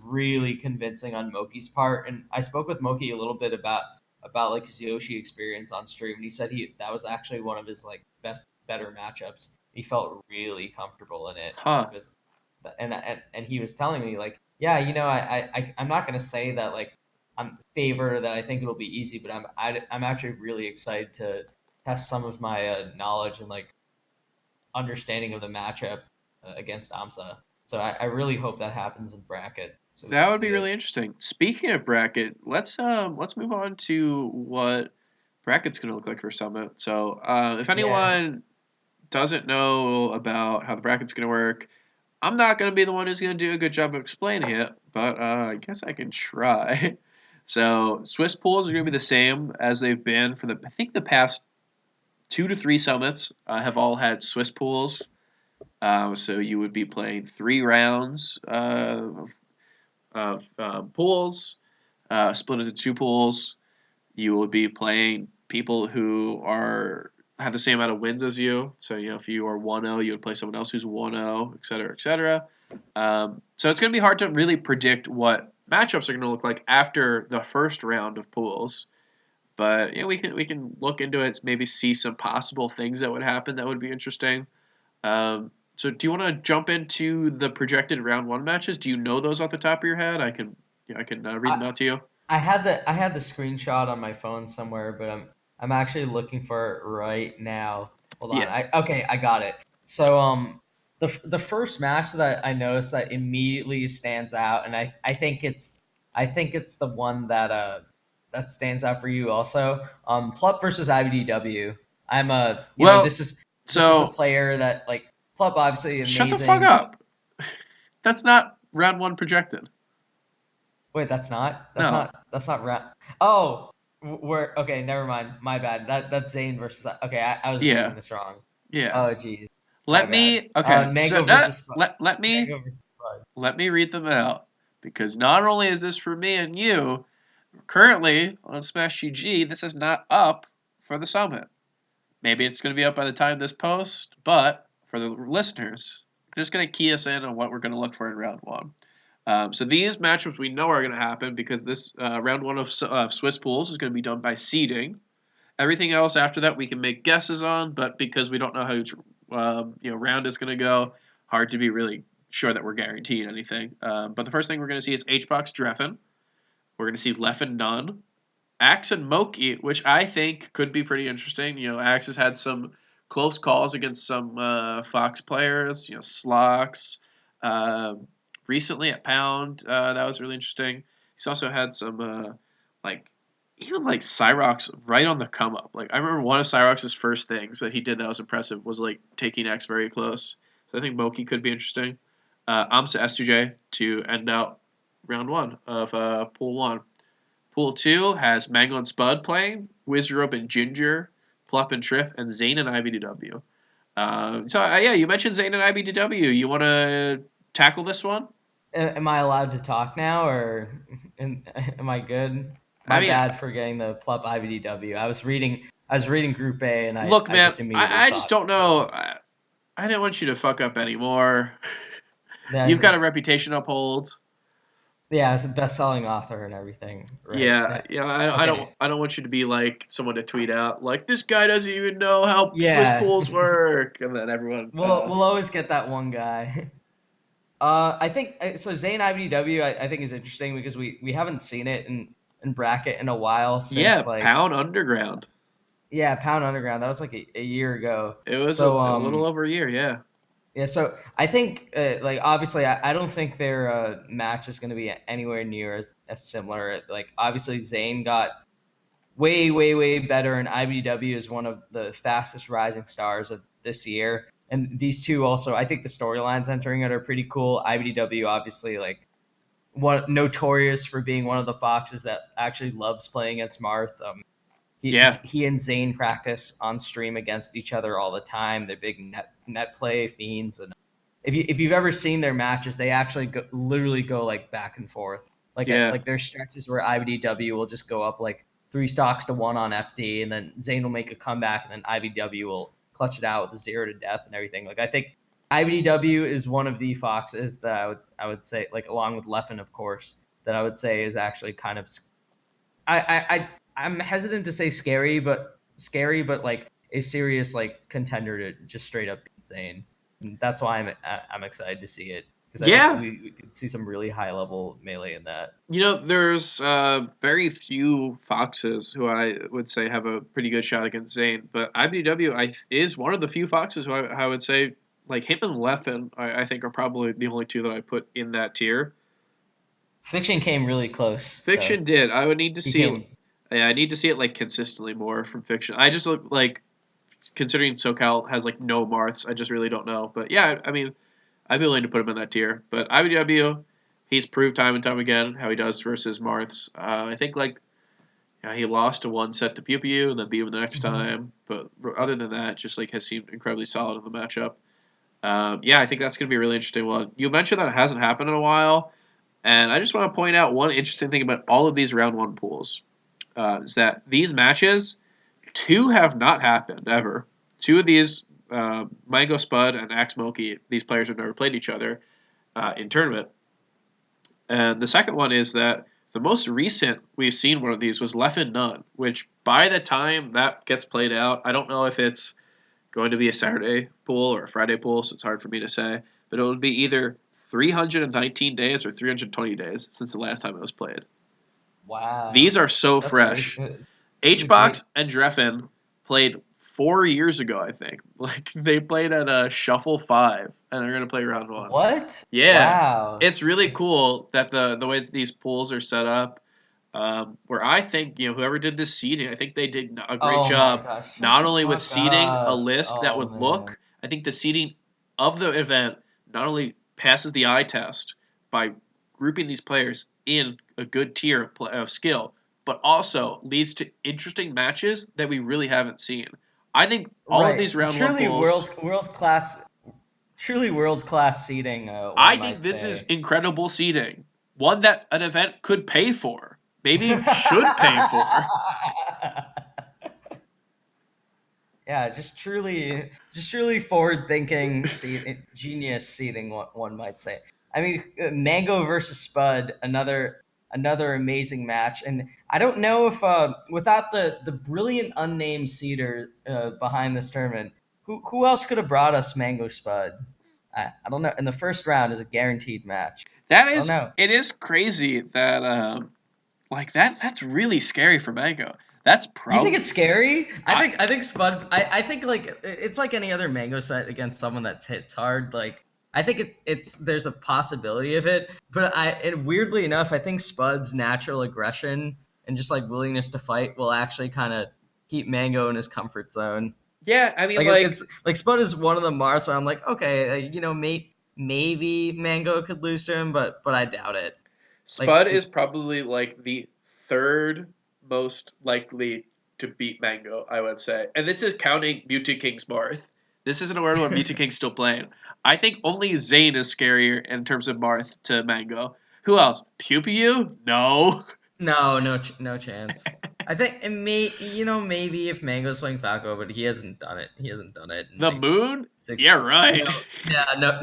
really convincing on Moki's part, and I spoke with Moki a little bit about like his Yoshi experience on stream, and he said that was actually one of his like better matchups. He felt really comfortable in it. Huh. He was, and he was telling me like, yeah, I'm not gonna say that like I'm favor that I think it'll be easy, but I'm actually really excited to test some of my knowledge and like understanding of the matchup against Amsa. So I really hope that happens in bracket. So we That can would be see it. really interesting. Speaking of bracket, let's move on to what bracket's going to look like for Summit. So, if Yeah. anyone doesn't know about how the bracket's going to work, I'm not going to be the one who's going to do a good job of explaining it, but I guess I can try. So, Swiss pools are going to be the same as they've been for I think the past 2 to 3 summits have all had Swiss pools. So you would be playing 3 rounds of pools, split into 2 pools. You will be playing people who have the same amount of wins as you. So if you are 1-0, you would play someone else who's 1-0, et cetera, et cetera. So it's going to be hard to really predict what matchups are going to look like after the first round of pools. But we can look into it, maybe see some possible things that would happen that would be interesting. So do you want to jump into the projected round 1 matches? Do you know those off the top of your head? I can read them I, out to you. I had the screenshot on my phone somewhere, but I'm actually looking for it right now. Hold on. Yeah. I got it. So the first match that I noticed that immediately stands out, and I think it's the one that stands out for you also. Plup versus IBDW. I'm a Well, this is a so player that like Plup obviously shut the fuck amazing. up. That's not round 1 projected. Wait, No. that's not Oh, we're okay. Never mind. My bad. That's Zane versus. Okay, I was Yeah. reading this wrong. Yeah. Oh, geez, my Let bad. me okay. So Mango not versus let me Mango versus Bud. let me read them out because not only is this for me and you, currently on Smash GG, this is not up for the summit. Maybe it's going to be up by the time this post, but for the listeners, we're just going to key us in on what we're going to look for in round 1. So these matchups we know are going to happen because this round 1 of Swiss pools is going to be done by seeding. Everything else after that we can make guesses on, but because we don't know how each round is going to go, hard to be really sure that we're guaranteed anything. But the first thing we're going to see is HBox Dreffen. We're going to see Leffen Nunn. Axe and Moki, which I think could be pretty interesting. Axe has had some close calls against some Fox players. Slox. Recently at Pound, that was really interesting. He's also had some like even like Cyrox right on the come up. Like I remember one of Cyrox's first things that he did that was impressive was like taking X very close. So I think Moki could be interesting. Amsa S2J to end out round 1 of pool 1. Pool 2 has Mango and Spud playing, Wizrobe and Ginger, Plup and Triff, and Zane and IBDW. Yeah, you mentioned Zane and IBDW. You want to tackle this one? Am I allowed to talk now, or am I good? I My mean, bad for getting the Plup IBDW. I was reading Group A, and look, I man, just immediately I just thought. don't know. I didn't want you to fuck up anymore. Yeah, You've got a reputation to uphold. yeah, it's a best-selling author and everything, right? Yeah, Yeah. yeah. I don't want you to be like someone to tweet out like this guy doesn't even know how Swiss Yeah. pools work, and then everyone. We'll always get that one guy. I think so. Zane IBDW, I think is interesting because we haven't seen it in bracket in a while Yeah, since like Pound Underground. Pound Underground. That was like a year ago. It was a So little over a year, yeah. yeah. So I think like obviously I don't think their match is going to be anywhere near as similar. Like obviously Zane got way better, and IBDW is one of the fastest rising stars of this year. And these two also, I think the storylines entering it are pretty cool. IBDW obviously like notorious for being one of the foxes that actually loves playing against Marth. He and Zane practice on stream against each other all the time. They're big net play fiends, and if you've ever seen their matches, they actually literally go like back and forth. Like there's stretches where IBDW will just go up like 3 stocks to 1 on FD, and then Zane will make a comeback, and then IBDW will clutch it out with a 0 to death and everything. Like I think IBDW is one of the foxes that I would say, like along with Leffen, of course, that I would say is actually kind of I'm hesitant to say scary, but like a serious like contender to just straight up beat Zane. And that's why I'm excited to see it, because I think we could see some really high level melee in that. There's very few foxes who I would say have a pretty good shot against Zane, but IBW is one of the few foxes who I would say, like him and Leffen, I think are probably the only two that I put in that tier. Fiction came really close. Fiction did. I would need to see it. Yeah, I need to see it like consistently more from Fiction. I just look like, considering SoCal has like no Marths, I just really don't know. But yeah, I mean, I'd be willing to put him in that tier. But IBW, he's proved time and time again how he does versus Marths. I think he lost to 1 set to Pew Pew and then beat him the next time. But other than that, just like has seemed incredibly solid in the matchup. I think that's going to be a really interesting one. You mentioned that it hasn't happened in a while, and I just want to point out one interesting thing about all of these round 1 pools. Is that these matches, 2 have not happened ever. 2 of these, Mango Spud and Axe Moki, these players have never played each other in tournament. And the second one is that the most recent we've seen one of these was Leffen Nunn, which by the time that gets played out, I don't know if it's going to be a Saturday pool or a Friday pool, so it's hard for me to say, but it would be either 319 days or 320 days since the last time it was played. Wow. These are so fresh. HBox and Dreffen played 4 years ago, I think. Like, they played at Shuffle 5, and they're going to play round 1. What? Yeah. Wow. It's really cool that the way that these pools are set up, where I think, whoever did this seeding, I think they did a great job, not only with seeding a list that would look, I think the seeding of the event not only passes the eye test by grouping these players in a good tier of skill, but also leads to interesting matches that we really haven't seen. I think all of these round 1 pools, truly world class seeding. I think this is incredible seeding. One that an event could pay for, maybe should pay for. Yeah, just truly forward-thinking, genius seeding. One might say. I mean, Mango versus Spud, another amazing match, and I don't know if without the brilliant unnamed seeder behind this tournament, who else could have brought us Mango Spud? I don't know. In the first round is a guaranteed match. It is crazy that that's really scary for Mango. That's probably. You think it's scary? I think Spud. I think like it's like any other Mango set against someone that hits hard. Like I think it's there's a possibility of it, but weirdly enough, I think Spud's natural aggression and just like willingness to fight will actually kind of keep Mango in his comfort zone. Yeah, I mean, it's like Spud is one of the Mars where I'm like, okay, maybe Mango could lose to him, but I doubt it. Spud is probably like the third most likely to beat Mango, I would say. And this is counting Mewtwo King's Marth. This isn't a world where Mewtwo King's still playing. I think only Zane is scarier in terms of Marth to Mango. Who else? Pew Pew? No. No chance. I think maybe if Mango's playing Falco, but he hasn't done it. The Moon? Yeah, right.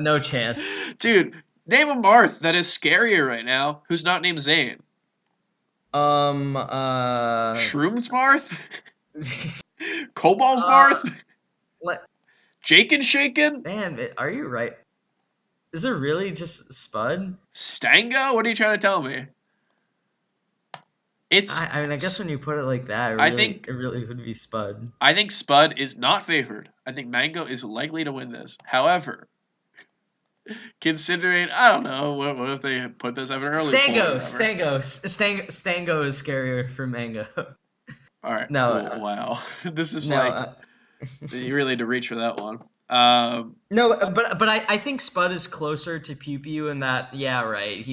No chance. Dude, name a Marth that is scarier right now who's not named Zane. Shrooms Marth? Cobal's Marth? Jake and Shaken? Man, are you right? Is it really just Spud? Stango? What are you trying to tell me? I mean, I guess when you put it like that, it really would be Spud. I think Spud is not favored. I think Mango is likely to win this. However, considering, I don't know, what if they put this at an early Stango is scarier for Mango. All right. No. Wow. This is you really need to reach for that one. No, but I think Spud is closer to Pew Pew in that. Yeah, right.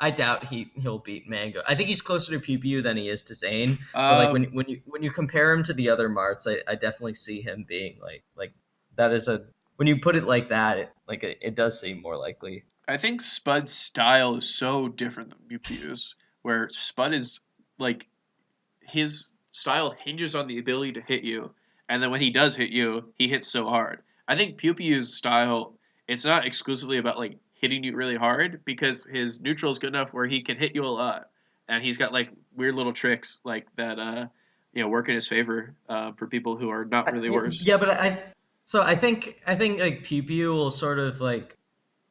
I doubt he'll beat Mango. I think he's closer to Pew Pew than he is to Zane. But like when you compare him to the other Marts, I definitely see him being like that is a when you put it like that, it does seem more likely. I think Spud's style is so different than Pew Pew's, where Spud is like his style hinges on the ability to hit you, and then when he does hit you, he hits so hard. I think Pew Pew's style, it's not exclusively about like hitting you really hard because his neutral is good enough where he can hit you a lot, and he's got like weird little tricks like that, work in his favor for people who are not really worse. Yeah, but I think like Pew Pew will sort of like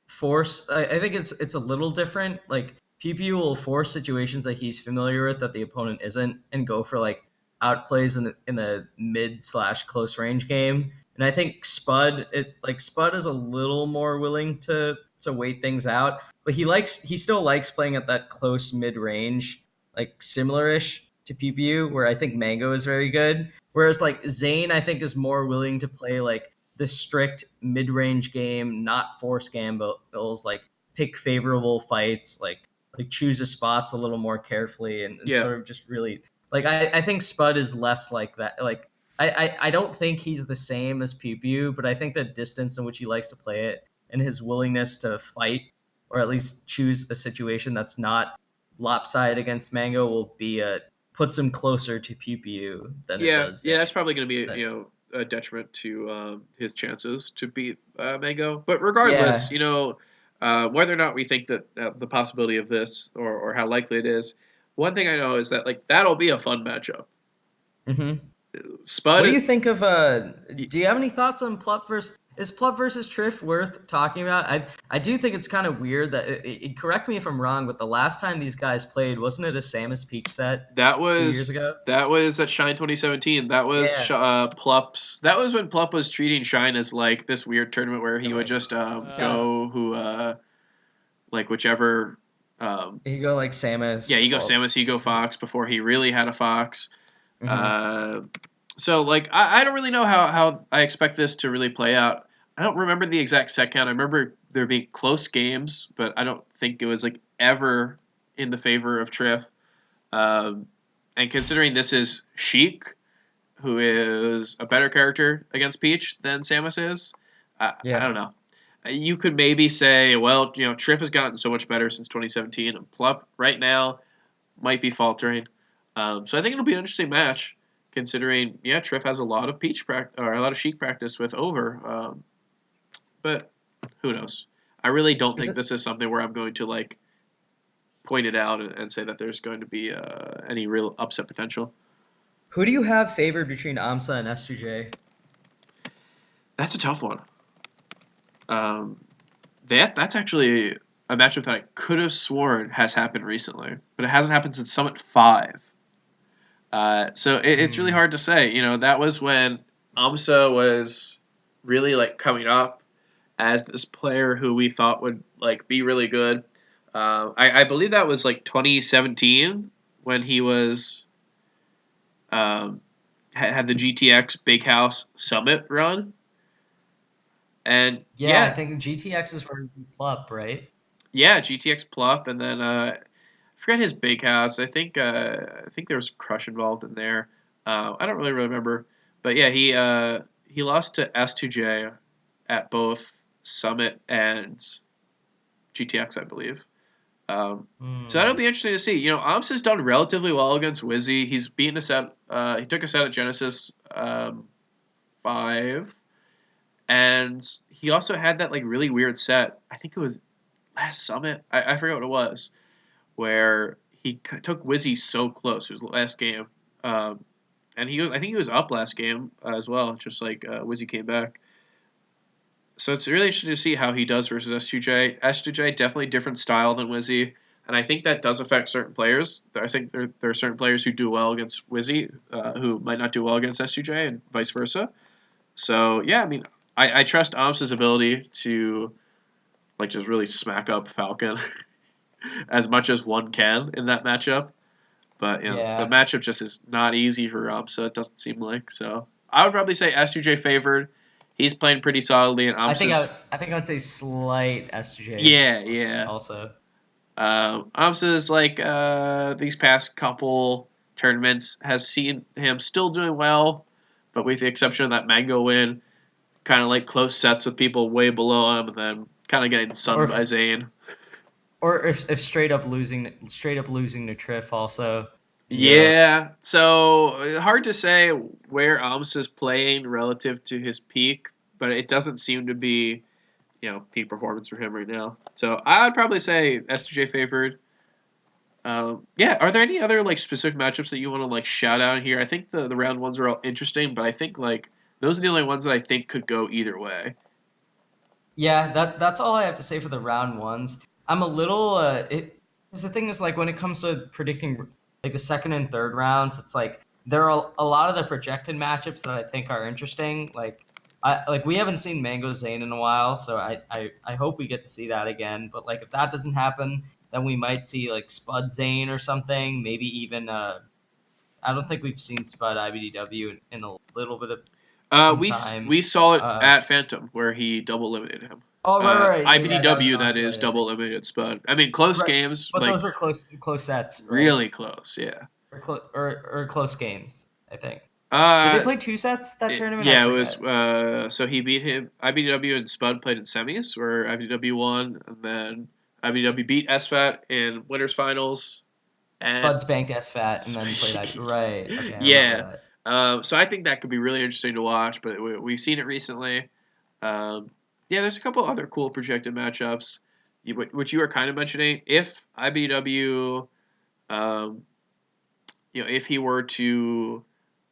force. I think it's a little different. Like PP will force situations that he's familiar with that the opponent isn't, and go for like outplays in the mid / close range game. And I think Spud is a little more willing to wait things out, but he still likes playing at that close mid range, like similar-ish to PPU, where I think Mango is very good. Whereas like Zane, I think is more willing to play like the strict mid-range game, not force gambles, like pick favorable fights, like choose his spots a little more carefully, and sort of just really like I think Spud is less like that. Like I don't think he's the same as Pew Pew, but I think the distance in which he likes to play it and his willingness to fight or at least choose a situation that's not lopsided against Mango will be puts him closer to Pew Pew than it does. Yeah, that's probably going to be a detriment to his chances to beat Mango. But regardless, whether or not we think that the possibility of this or how likely it is, one thing I know is that like that'll be a fun matchup. Mm-hmm. Spud. What do you think of? Do you have any thoughts on Plup versus? Is Plup versus Triff worth talking about? I do think it's kind of weird that correct me if I'm wrong, but the last time these guys played, wasn't it a Samus Peach set? That was 2 years ago. That was at Shine 2017. That was Plup's. That was when Plup was treating Shine as like this weird tournament where he would just go who like whichever. He go like Samus. Yeah, he go Samus. He go Fox before he really had a Fox. Mm-hmm. So like I don't really know how I expect this to really play out. I don't remember the exact set count. I remember there being close games, but I don't think it was like ever in the favor of Triff. And considering this is Sheik, who is a better character against Peach than Samus is, I don't know. You could maybe say, well, Triff has gotten so much better since 2017, and Plup right now might be faltering. So I think it'll be an interesting match, considering Triff has a lot of a lot of Sheik practice with Over. But who knows? I really don't think this is something where I'm going to like point it out and say that there's going to be any real upset potential. Who do you have favored between AMSA and S2J? That's a tough one. That's actually a matchup that I could have sworn has happened recently, but it hasn't happened since Summit 5. So it's really hard to say. That was when AMSA was really like coming up as this player who we thought would like be really good. I believe that was like 2017 when he was had the GTX Big House Summit run. And I think GTX is where he Plup, right? Yeah, GTX Plup, and then I forget his Big House. I think there was Crush involved in there. I don't really remember, but yeah, he lost to S2J at both Summit and GTX, I believe. So that'll be interesting to see. Amps has done relatively well against Wizzy. He's beaten a set. He took a set at Genesis 5, and he also had that like really weird set. I think it was last Summit. I forget what it was, where he took Wizzy so close. It was the last game, and I think he was up last game as well. Just like Wizzy came back. So it's really interesting to see how he does versus S2J. S2J definitely different style than Wizzy, and I think that does affect certain players. I think there are certain players who do well against Wizzy who might not do well against S2J, and vice versa. So yeah, I mean, I trust Amps' ability to like just really smack up Falcon as much as one can in that matchup. But the matchup just is not easy for Amps, so it doesn't seem like. So I would probably say S2J favored. He's playing pretty solidly, and I think I would say slight S2J. Yeah. Also, Amsa's these past couple tournaments has seen him still doing well, but with the exception of that Mango win, kind of close sets with people way below him, and then kind of getting sunned by Zane. Or if straight up losing to Triff also. Yeah, so hard to say where Amsa's playing relative to his peak, but it doesn't seem to be, peak performance for him right now. So I would probably say SDJ favored. Are there any other specific matchups that you want to shout out here? I think the round ones are all interesting, but I think those are the only ones that I think could go either way. Yeah, that's all I have to say for the round ones. I'm a little because the thing is when it comes to predicting the second and third rounds, it's there are a lot of the projected matchups that I think are interesting. We haven't seen Mango Zane in a while, so I hope we get to see that again. But if that doesn't happen, then we might see Spud Zane or something. Maybe even I don't think we've seen Spud IBDW in a little bit of time. We saw it at Phantom where he double limited him. Oh right. IBDW that is double limited Spud. I mean close games, but those are close sets. Right? Really close, yeah. Or close games, I think. Did they play 2 sets that tournament? Yeah, it was. So he beat him. IBDW and Spud played in semis, where IBDW won, and then IBDW beat SFAT in winners finals. And Spud spanked SFAT and then played IBDW. Right. Okay. I remember that. So I think that could be really interesting to watch, but we've seen it recently. There's a couple other cool projected matchups, which you were kind of mentioning. If IBDW, if he were to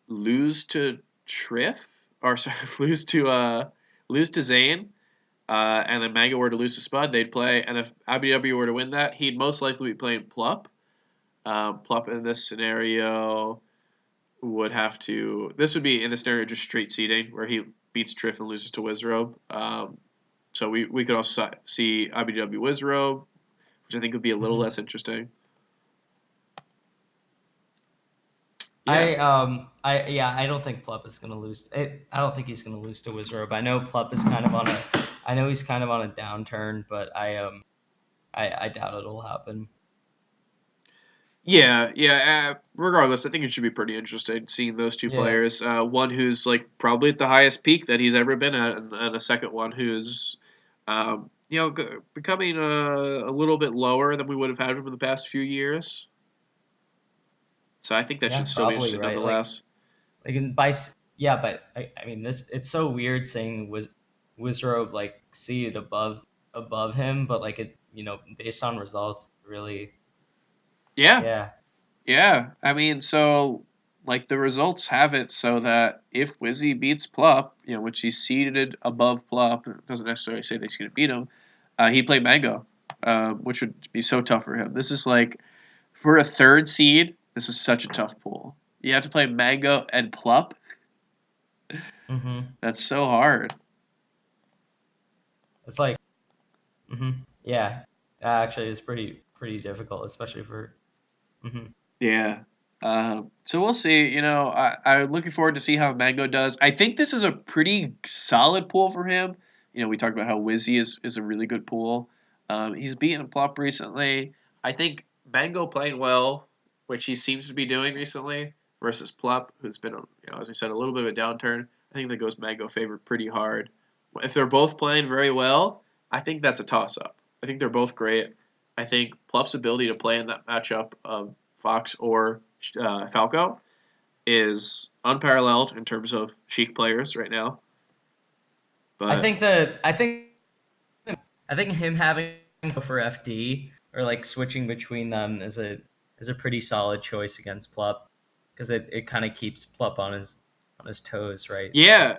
lose to Triff, or sorry, lose to Zane, and then Mango were to lose to Spud, they'd play. And if IBDW were to win that, he'd most likely be playing Plup. Plup in this scenario would have to. This would be in the scenario just straight seeding, where he beats Triff and loses to Wizrobe. So we could also see IBDW Wizrobe, which I think would be a little less interesting. Yeah. I don't think Plup is going to lose. I don't think he's going to lose to Wizrobe. I know Plup is kind of on a downturn, but I doubt it'll happen. Yeah. Regardless, I think it should be pretty interesting seeing those two players. One who's probably at the highest peak that he's ever been at, and a second one who's, becoming a little bit lower than we would have had him in the past few years. So I think that should still be interesting, right? Nonetheless. But I mean, it's so weird saying Wizrobe seated above him, but based on results, really. Yeah. I mean, so the results have it so that if Wizzy beats Plup, which he's seated above Plup, it doesn't necessarily say that he's going to beat him. He'd play Mango, which would be so tough for him. This is for a third seed. This is such a tough pool. You have to play Mango and Plup. Mm-hmm. That's so hard. It's yeah. Actually, it's pretty difficult, especially for. Mm-hmm. Yeah. So we'll see. I'm looking forward to see how Mango does. I think this is a pretty solid pool for him. We talked about how Wizzy is a really good pool. He's beaten Plop recently. I think Mango playing well, which he seems to be doing recently, versus Plop, who's been, as we said, a little bit of a downturn. I think that goes Mango favored pretty hard. If they're both playing very well, I think that's a toss-up. I think they're both great. I think Plop's ability to play in that matchup of Fox or Falco is unparalleled in terms of Sheik players right now. But I think him having for FD or switching between them is a pretty solid choice against Plup, because it kind of keeps Plup on his toes, right? Yeah,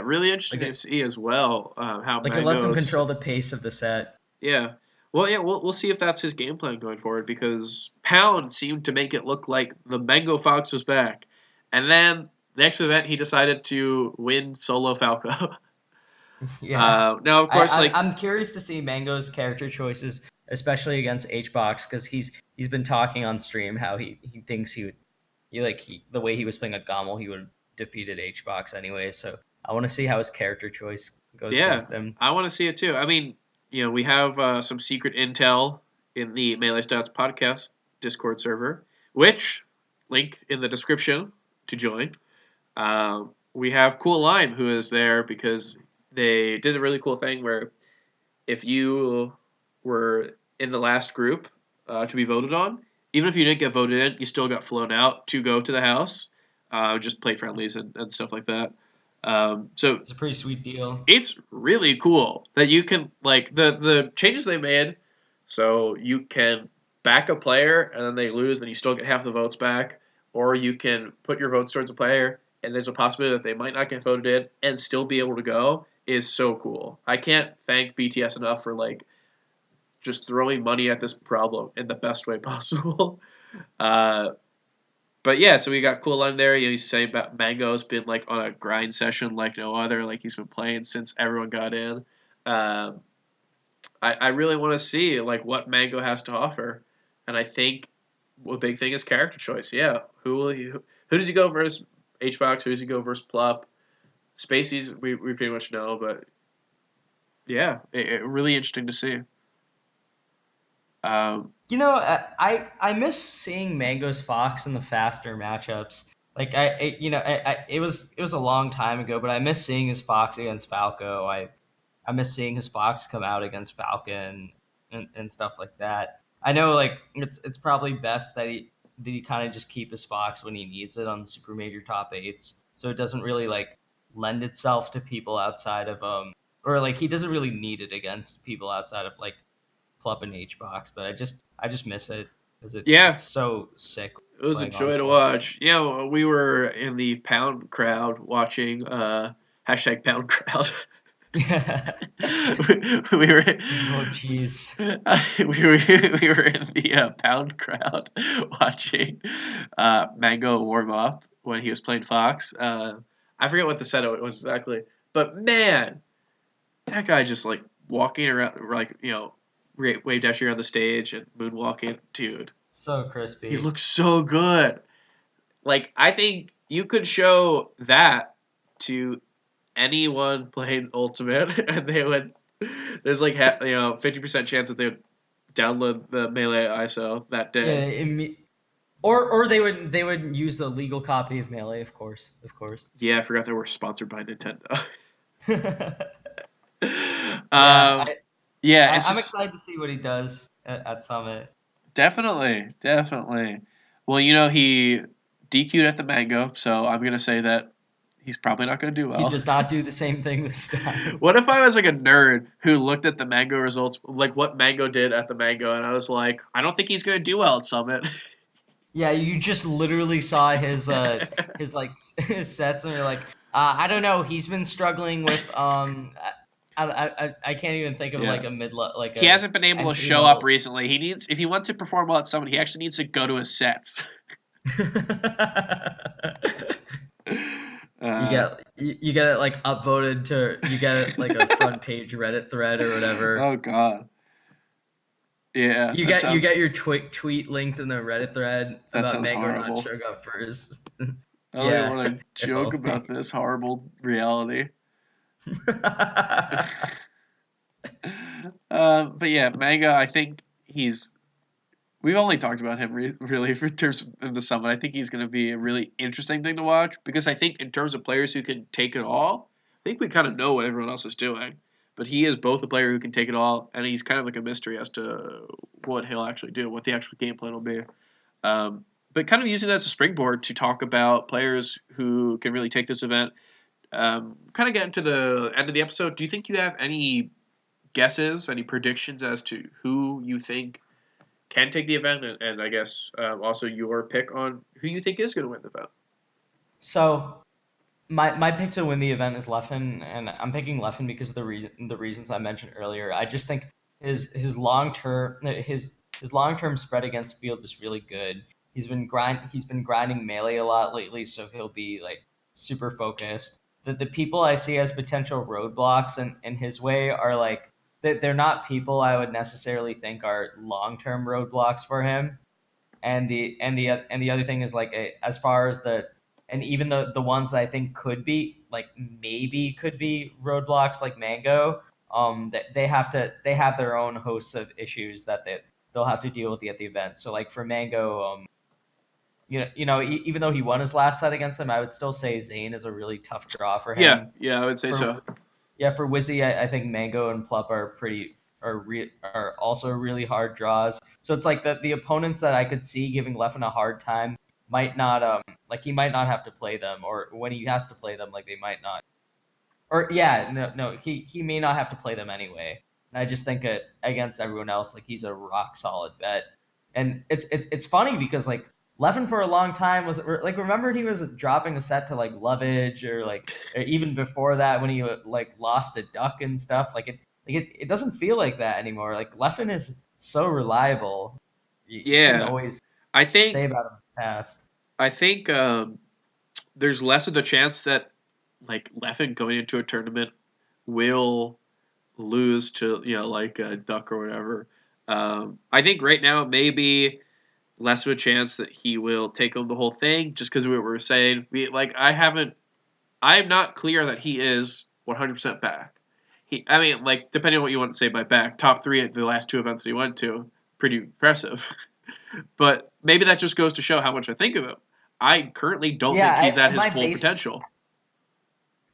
really interesting to see as well how it lets him control the pace of the set. Yeah. Well, we'll see if that's his game plan going forward, because Pound seemed to make it look like the Mango Fox was back. And then next event, he decided to win solo Falco. Yeah. Now, of course, I'm curious to see Mango's character choices, especially against HBox, because he's been talking on stream how he thinks the way he was playing at Gommel, he would have defeated HBox anyway. So I want to see how his character choice goes against him. I want to see it too. I mean, we have some secret intel in the Melee Stats podcast Discord server, which link in the description to join. We have Cool Lime, who is there because they did a really cool thing where if you were in the last group to be voted on, even if you didn't get voted in, you still got flown out to go to the house, just play friendlies and stuff like that. So it's a pretty sweet deal. It's really cool that you can the changes they made, so you can back a player and then they lose and you still get half the votes back, or you can put your votes towards a player and there's a possibility that they might not get voted in and still be able to go is so cool. I can't thank BTS enough for just throwing money at this problem in the best way possible. But yeah, so we got Cool Lime there. He's saying about Mango's been on a grind session like no other. He's been playing since everyone got in. I really want to see what Mango has to offer, and I think a big thing is character choice. Yeah, who does he go versus HBox? Who does he go versus Plup? Spaceys we pretty much know, but yeah, really interesting to see. I miss seeing Mango's Fox in the faster matchups. It was a long time ago, but I miss seeing his Fox against Falco. I miss seeing his Fox come out against Falcon and stuff like that. I know it's probably best that he kind of just keep his Fox when he needs it on the super major top eights, so it doesn't really lend itself to people outside of or he doesn't really need it against people outside of Plup and HBox. But I just miss it because it's so sick. It was a joy to watch. Yeah, we were in the Pound crowd watching hashtag Pound crowd. we were. Oh jeez. We were in the Pound crowd watching Mango warm up when he was playing Fox. I forget what the setup was exactly, but man, that guy just walking around wave dashing around the stage and moonwalking, dude. So crispy. He looks so good. I think you could show that to anyone playing Ultimate, and they would. There's 50% chance that they would download the Melee ISO that day. Yeah, or they would use the legal copy of Melee, of course. Yeah, I forgot they were sponsored by Nintendo. I'm just excited to see what he does at Summit. Definitely. Well, he DQ'd at the Mango, so I'm gonna say that he's probably not gonna do well. He does not do the same thing this time. What if I was a nerd who looked at the Mango results, what Mango did at the Mango, and I was like, I don't think he's gonna do well at Summit. Yeah, you just literally saw his his sets, and you're like, I don't know. He's been struggling with I can't even think of a mid he hasn't been able to show up recently. He needs, if he wants to perform well at Summit, he actually needs to go to his sets. You get it upvoted to, you get it a front page Reddit thread or whatever. Oh god. Yeah. You get your tweet linked in the Reddit thread about Mango not showing up for his. I don't even want to joke about this horrible reality. But yeah, Mango, I think we've only talked about him really for terms of the Summit. I think he's going to be a really interesting thing to watch, because I think in terms of players who can take it all, I think we kind of know what everyone else is doing. But he is both a player who can take it all, and he's kind of a mystery as to what he'll actually do, what the actual game plan will be. But kind of using it as a springboard to talk about players who can really take this event. Kind of getting to the end of the episode, do you think you have any guesses, any predictions as to who you think can take the event, and I guess also your pick on who you think is going to win the event? So my pick to win the event is Leffen, and I'm picking Leffen because of the reasons I mentioned earlier. I just think his long term spread against field is really good. He's been grinding Melee a lot lately, so he'll be super focused. The people I see as potential roadblocks in his way are they're not people I would necessarily think are long term roadblocks for him. And the other thing is as far as even the ones that I think could be maybe could be roadblocks like Mango, that they have their own hosts of issues that they'll have to deal with at the event. So like for Mango, even though he won his last set against him, I would still say Zane is a really tough draw for him. Yeah, I would say so. For Wizzy, I think Mango and Plup are also really hard draws. So it's like the opponents that I could see giving Leffen a hard time might not he might not have to play them, or when he has to play them, like they might not. Or he may not have to play them anyway. And I just think against everyone else, like he's a rock solid bet. And it's funny because like Leffen for a long time was like, remember he was dropping a set to like Lovage or even before that when he like lost a duck and stuff. It doesn't feel like that anymore. Like Leffen is so reliable. You can always say about him in the past. I think there's less of the chance that like Leffen going into a tournament will lose to like a duck or whatever. I think right now maybe less of a chance that he will take home the whole thing just because of what we were saying. I'm not clear that he is 100% back. Depending on what you want to say by back, top 3 at the last 2 events that he went to, pretty impressive. But maybe that just goes to show how much I think of him. I currently don't think he's at his full potential.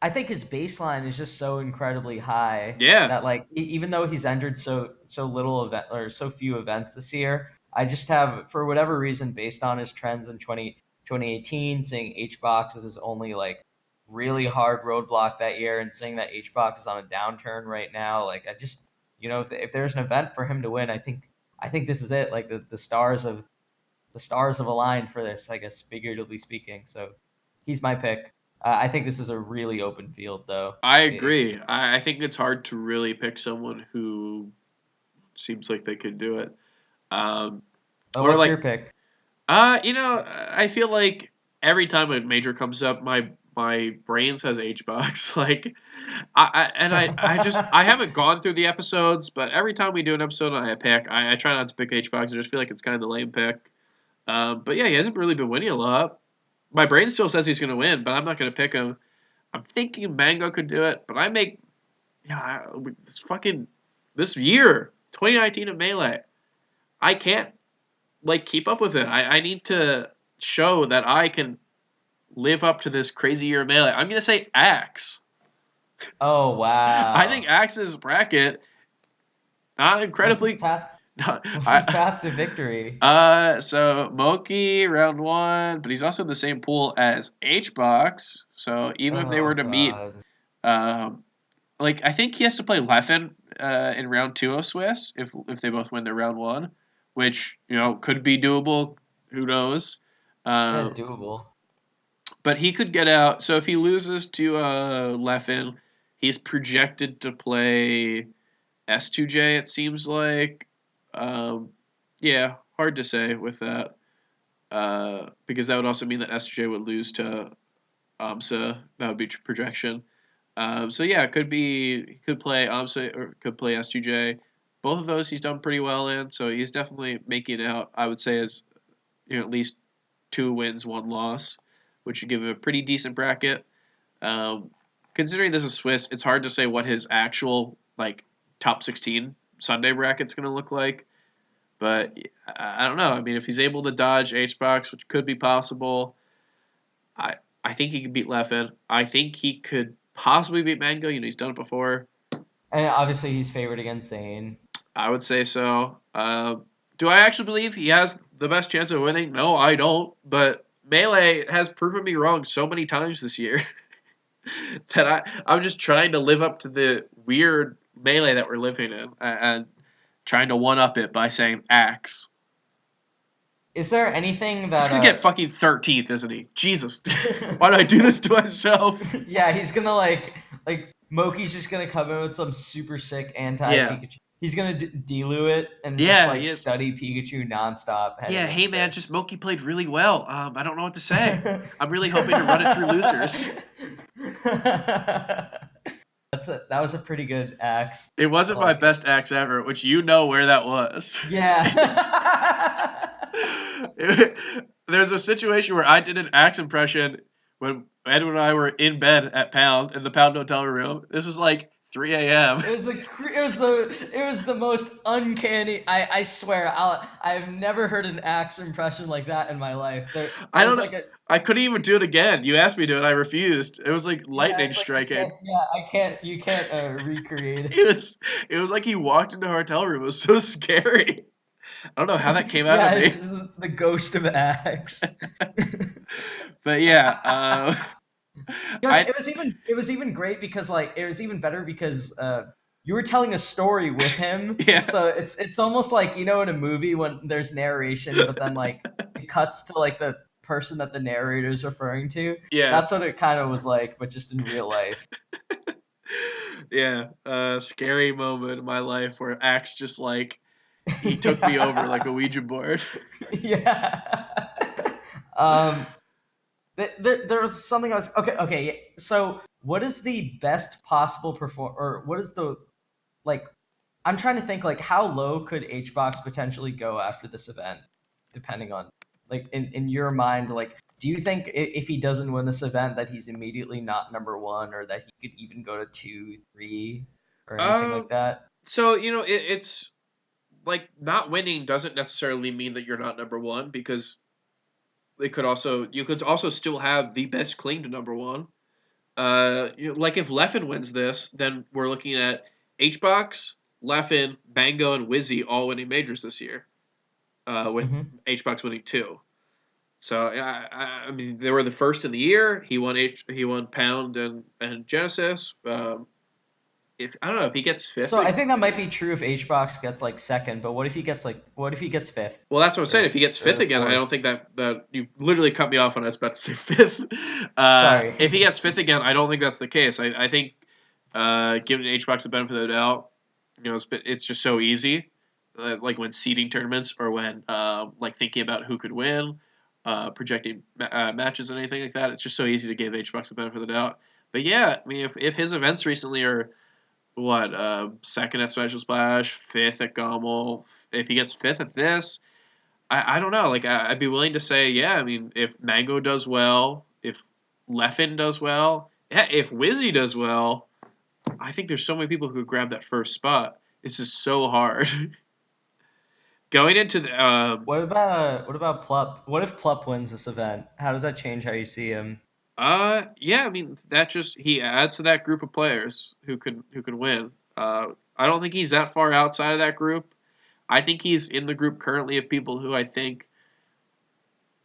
I think his baseline is just so incredibly high. Yeah. That like even though he's entered so little event or so few events this year, I just have, for whatever reason, based on his trends in 2018, seeing HBox as his only like really hard roadblock that year, and seeing that HBox is on a downturn right now, like I just if there's an event for him to win, I think this is it. Like the stars have aligned for this, I guess, figuratively speaking. So he's my pick. I think this is a really open field, though. I agree. I think it's hard to really pick someone who seems like they could do it. What's your pick? I feel like every time a major comes up, my brain says HBox. Like, I haven't gone through the episodes, but every time we do an episode and I pick, I try not to pick HBox. I just feel like it's kind of the lame pick. But yeah, he hasn't really been winning a lot. My brain still says he's going to win, but I'm not going to pick him. I'm thinking Mango could do it, but this year, 2019 at Melee, I can't keep up with it. I need to show that I can live up to this crazy year of Melee. I'm gonna say Axe. Oh wow! I think Axe's bracket not incredibly. What's his path to victory? So Moki round 1, but he's also in the same pool as HBox. So even if they were to meet, I think he has to play Leffen in round 2 of Swiss if they both win their round 1, which could be doable. Who knows? Doable. But he could get out. So if he loses to Leffen, he's projected to play S2J. It seems like. Yeah, hard to say with that. Because that would also mean that S2J would lose to AMSA. That would be projection. So yeah, it could be he could play AMSA or could play S2J. Both of those he's done pretty well in, so he's definitely making it out. I would say as at least 2 wins, 1 loss, which would give him a pretty decent bracket. Considering this is Swiss, it's hard to say what his actual top 16 Sunday bracket's going to look like. But I don't know. I mean, if he's able to dodge HBox, which could be possible, I think he could beat Leffen. I think he could possibly beat Mango. He's done it before. And obviously he's favored against Zane. I would say so. Do I actually believe he has the best chance of winning? No, I don't. But Melee has proven me wrong so many times this year that I'm just trying to live up to the weird Melee that we're living in and trying to one-up it by saying Axe. Is there anything that... He's going to get fucking 13th, isn't he? Jesus. Why do I do this to myself? Yeah, he's going to Moki's just going to come in with some super sick anti-Pikachu. Yeah. He's going to Delu it and just study Pikachu nonstop. Yeah, hey man, just Moki played really well. I don't know what to say. I'm really hoping to run it through losers. That was a pretty good axe. It wasn't my best axe ever, which where that was. Yeah. There's a situation where I did an axe impression when Edwin and I were in bed at Pound in the Pound hotel room. This was 3 a.m. It was the most uncanny. I swear, I've never heard an Axe impression like that in my life. I don't There's know. like a I couldn't even do it again. You asked me to, and I refused. It was like yeah. lightning It's like I can't. striking. Yeah, I can't. You can't recreate it. It was like he walked into our hotel room. It was so scary. I don't know how that came out of Yeah, it's me. just the ghost of Axe. But yeah, Yes, I it was even great because like it was even better because you were telling a story with him. yeah So it's almost like you know in a movie when there's narration, but then like it cuts to like the person that the narrator is referring to. yeah That's what it kind of was like, but just in real life. yeah. Scary moment in my life where Axe just like he took me over like a Yeah. Ouija board. Yeah. Um, there was something I was okay. Okay, yeah. So what is the best possible perform or what is the like? I'm trying to think like how low could HBox potentially go after this event, depending on like in your mind. Like, do you think if he doesn't win this event that he's immediately not number one, or that he could even go to 2, 3, or anything like Um, that? so it's like not winning doesn't necessarily mean that you're not number one because you could also still have the best claim to number one. Like if Leffen wins this, then we're looking at HBox, Leffen, Bango, and Wizzy all winning majors this year. With Hmm. HBox winning two. So I mean they were the first in the year. He won Pound and Genesis. If I don't know if he gets fifth. So I think that might be true if HBox gets like second, but what if he gets fifth Well, that's what I'm saying. or If he gets fifth or again, I don't fourth? think that you literally cut me off when I was about to say fifth. If he Sorry. gets fifth again, I don't think that's the case. I think giving HBox the benefit of the doubt, it's just so easy. Like when seeding tournaments or when like thinking about who could win, projecting matches and anything like that, it's just so easy to give HBox the benefit of the doubt. But yeah, I mean, if his events recently are what second at Special Splash, fifth at Gommel, if he gets fifth at this. I don't know. Like I'd be willing to say, yeah. I mean, if Mango does well, if Leffen does well, yeah, if Wizzy does well, I think there's so many people who could grab that first spot. This is so hard. Going into the What about Plup? What if Plup wins this event? How does that change how you see him? yeah. I mean, that just he adds to that group of players who can win. I don't think he's that far outside of that group. I think he's in the group currently of people who I think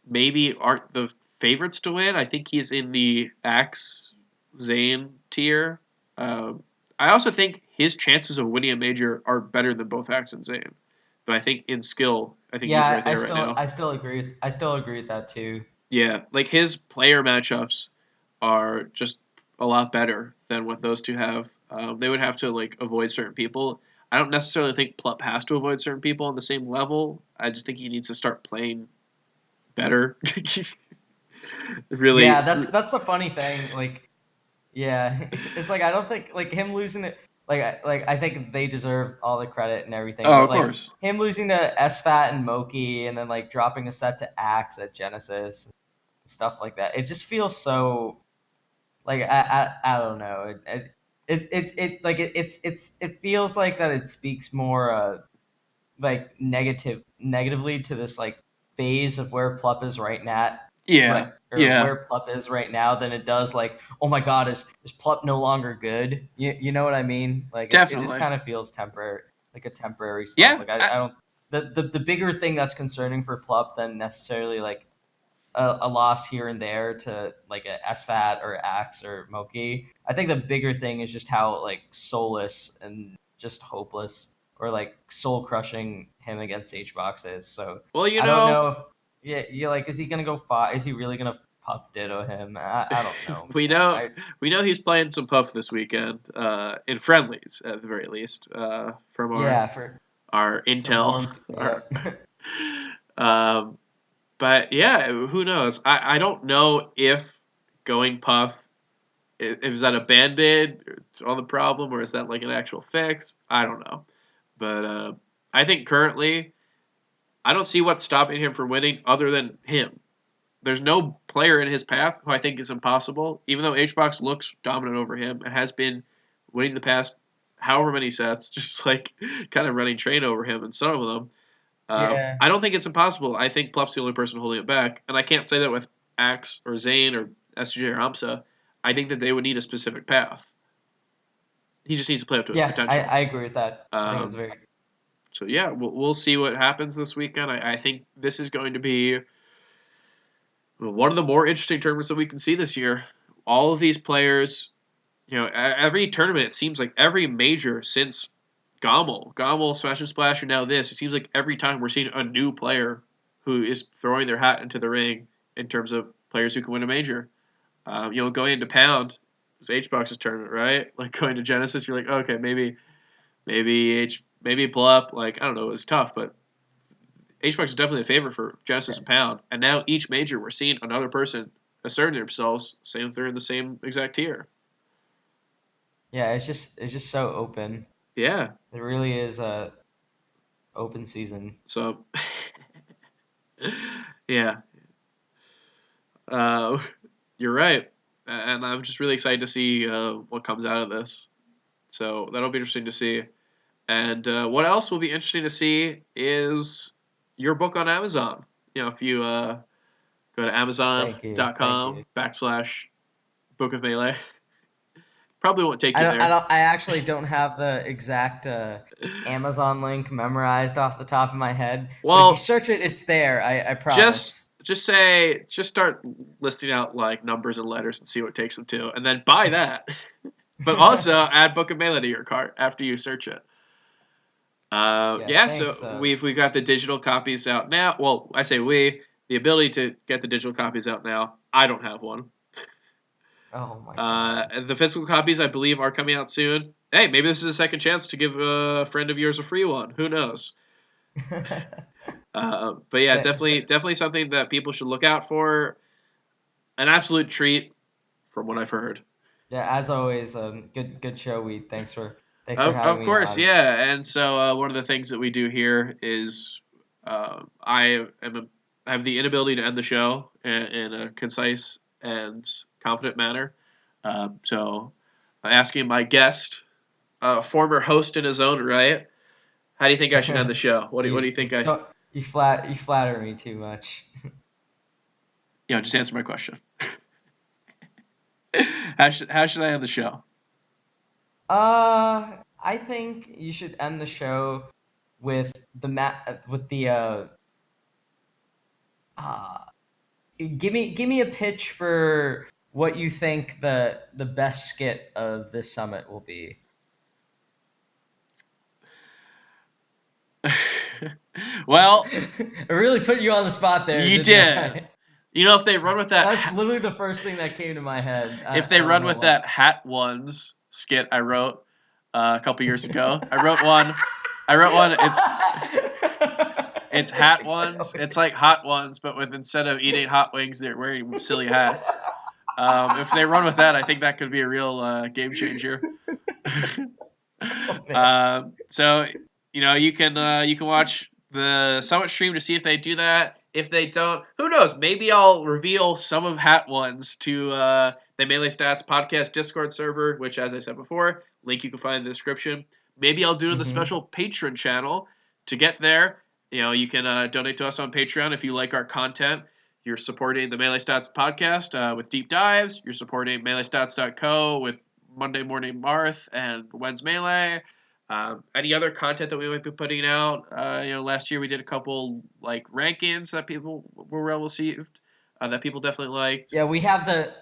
maybe aren't the favorites to win. I think he's in the Axe Zane tier. Um, I also think his chances of winning a major are better than both Axe and Zane. But I think in skill, I think he's right Yeah, there right now. I still agree with that too. Yeah, like his player matchups are just a lot better than what those two have. They would have to like avoid certain people. I don't necessarily think Plup has to avoid certain people on the same level. I just think he needs to start playing better. Really, Yeah, that's the funny thing. Like, yeah, it's like I don't think like him losing it. Like I think they deserve all the credit and everything, oh, but of like course. him losing to SFAT and Moki, and then like dropping a set to Axe at Genesis, and stuff like that. It just feels so like I don't know. It feels like that. It speaks more like negatively to this like phase of where Plup is right now, Yeah, right, or yeah, where Plup is right now, than it does like, oh my god, is Plup no longer good? You know what I mean? Like it just definitely. kind of feels temporary, like a temporary slump. Yeah, Like I don't the bigger thing that's concerning for Plup than necessarily like a loss here and there to like a SFAT or Axe or Moki. I think the bigger thing is just how like soulless and just hopeless or like soul crushing him against HBox is. So well, I don't know if yeah, you like is he gonna go five? Is he really gonna puff ditto him? I don't know, we man. know we know he's playing some puff this weekend, in friendlies at the very least, from Yeah, our for intel. more yeah. Our, um, but yeah, who knows? I don't know if going puff is that a band aid on the problem or is that like an actual fix? I don't know, but I think currently I don't see what's stopping him from winning other than him. There's no player in his path who I think is impossible, even though HBox looks dominant over him and has been winning the past however many sets, just like kind of running train over him in some of them. Yeah. I don't think it's impossible. I think Plupp's the only person holding it back, and I can't say that with Axe or Zane or SJ or Amsa. I think that they would need a specific path. He just needs to play up to his potential. I agree with that. I think it's very. So yeah, we'll see what happens this weekend. I think this is going to be one of the more interesting tournaments that we can see this year. All of these players, every tournament, it seems like every major since Gommel, Smash and Splash, and now this, it seems like every time we're seeing a new player who is throwing their hat into the ring in terms of players who can win a major. Going into Pound, it was H-Box's tournament, right? Like going to Genesis, you're like, okay, maybe pull up. Like, I don't know, it was tough, but H-Box is definitely a favorite for Genesis and Pound. And now each major, we're seeing another person asserting themselves, same if they're in the same exact tier. Yeah, it's just so open. Yeah. It really is a open season. So, yeah. You're right. And I'm just really excited to see what comes out of this. So that'll be interesting to see. And what else will be interesting to see is your book on Amazon. If you go to amazon.com/Book of Melee, probably won't take you there. I actually don't have the exact Amazon link memorized off the top of my head. Well, but if you search it, it's there. I promise. Just start listing out like numbers and letters and see what takes them to, and then buy that. But also add Book of Melee to your cart after you search it. So we've got the digital copies out now. Well, I say the ability to get the digital copies out now. I don't have one. Oh my god. The physical copies, I believe, are coming out soon. Hey, maybe this is a second chance to give a friend of yours a free one. Who knows? But yeah, definitely something that people should look out for. An absolute treat, from what I've heard. Yeah, as always, good show. Thanks for having me. Of course, yeah. And so one of the things that we do here is I have the inability to end the show in a concise and confident manner. So I'm asking my guest, former host in his own right, how do you think I should end the show? What do you think You flatter me too much. Just answer my question. How should I end the show? I think you should end the show with the give me a pitch for what you think the best skit of this summit will be. Well, I really put you on the spot there. You did. If they run with that, that's literally the first thing that came to my head. If they run with that Hat Ones skit I wrote a couple years ago, I wrote one. It's Hat Ones. It's like Hot Ones, but instead of eating hot wings, they're wearing silly hats. If they run with that, I think that could be a real game changer. So you can watch the Summit stream to see if they do that. If they don't, who knows? Maybe I'll reveal some of Hat Ones to the Melee Stats podcast Discord server, which, as I said before, link you can find in the description. Maybe I'll do the special Patreon channel. To get there, you can donate to us on Patreon if you like our content. You're supporting the Melee Stats podcast with deep dives. You're supporting MeleeStats.co with Monday Morning Marth and Wednesday Melee. Any other content that we might be putting out? Last year we did a couple like rankings that people were well received, that people definitely liked. Yeah, we have the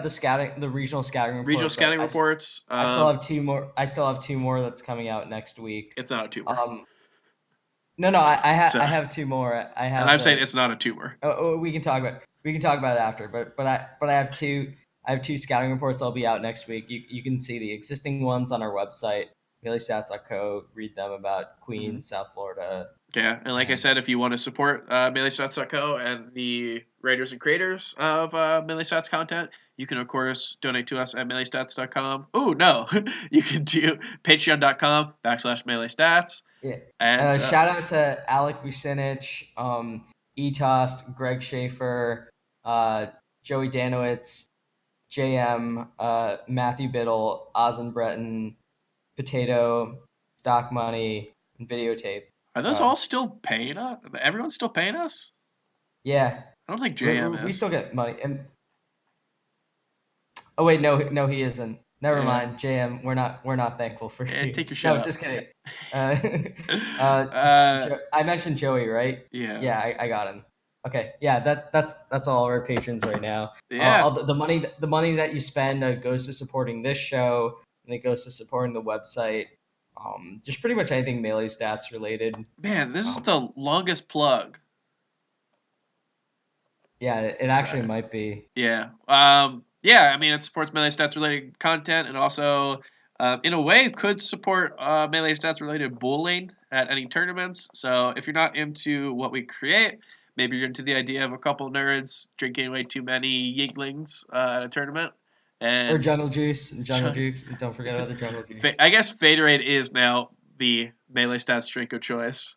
scouting, the regional scouting reports. Reports. I still have two more. I still have two more that's coming out next week. It's not a tumor. No, I have two more. And I'm saying it's not a tumor. We can talk about it after. But I have two. I have two scouting reports that'll be out next week. You can see the existing ones on our website, MeleeStats.co. Read them about Queens, South Florida. Yeah, and like I said, if you want to support MeleeStats.co and the writers and creators of MeleeStats content, you can, of course, donate to us at MeleeStats.com. Oh, no. You can do Patreon.com/MeleeStats. Yeah. And shout out to Alec Vucinic, Etost, Greg Schaefer, Joey Danowitz, JM, Matthew Biddle, Ozen Breton, Potato, Stock Money, and Videotape. Are those all still paying us? Everyone's still paying us? Yeah. I don't think JM We is. still get money. And oh wait, no, he isn't. Never mind, JM. We're not thankful for you. Take your shit No, up. just kidding. I mentioned Joey, right? Yeah. Yeah, I got him. Okay, yeah, that's all of our patrons right now. Yeah. All the money that you spend goes to supporting this show, and it goes to supporting the website. Just pretty much anything Melee Stats related. Man, this is the longest plug. Yeah, it actually might be. Yeah. Yeah, I mean, it supports Melee Stats related content, and also, in a way, could support Melee Stats related bowling at any tournaments. So if you're not into what we create, maybe you're into the idea of a couple nerds drinking way too many Yinglings at a tournament. Or jungle juice. Don't forget about the jungle juice. I guess Faderade is now the Melee Stats drink of choice.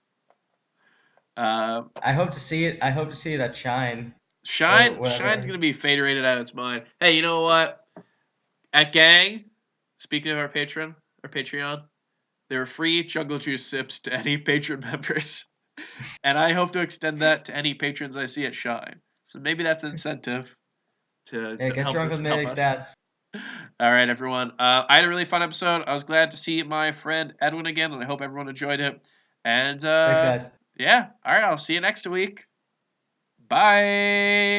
I hope to see it. I hope to see it at Shine. Shine's gonna be Faderated out of its mind. Hey, you know what? At Gang, speaking of our Patreon, there are free jungle juice sips to any patron members, and I hope to extend that to any patrons I see at Shine. So maybe that's an incentive to get help drunk with Melee Stats. All right, everyone. I had a really fun episode. I was glad to see my friend Edwin again, and I hope everyone enjoyed it. And thanks, guys. Yeah, all right. I'll see you next week. Bye.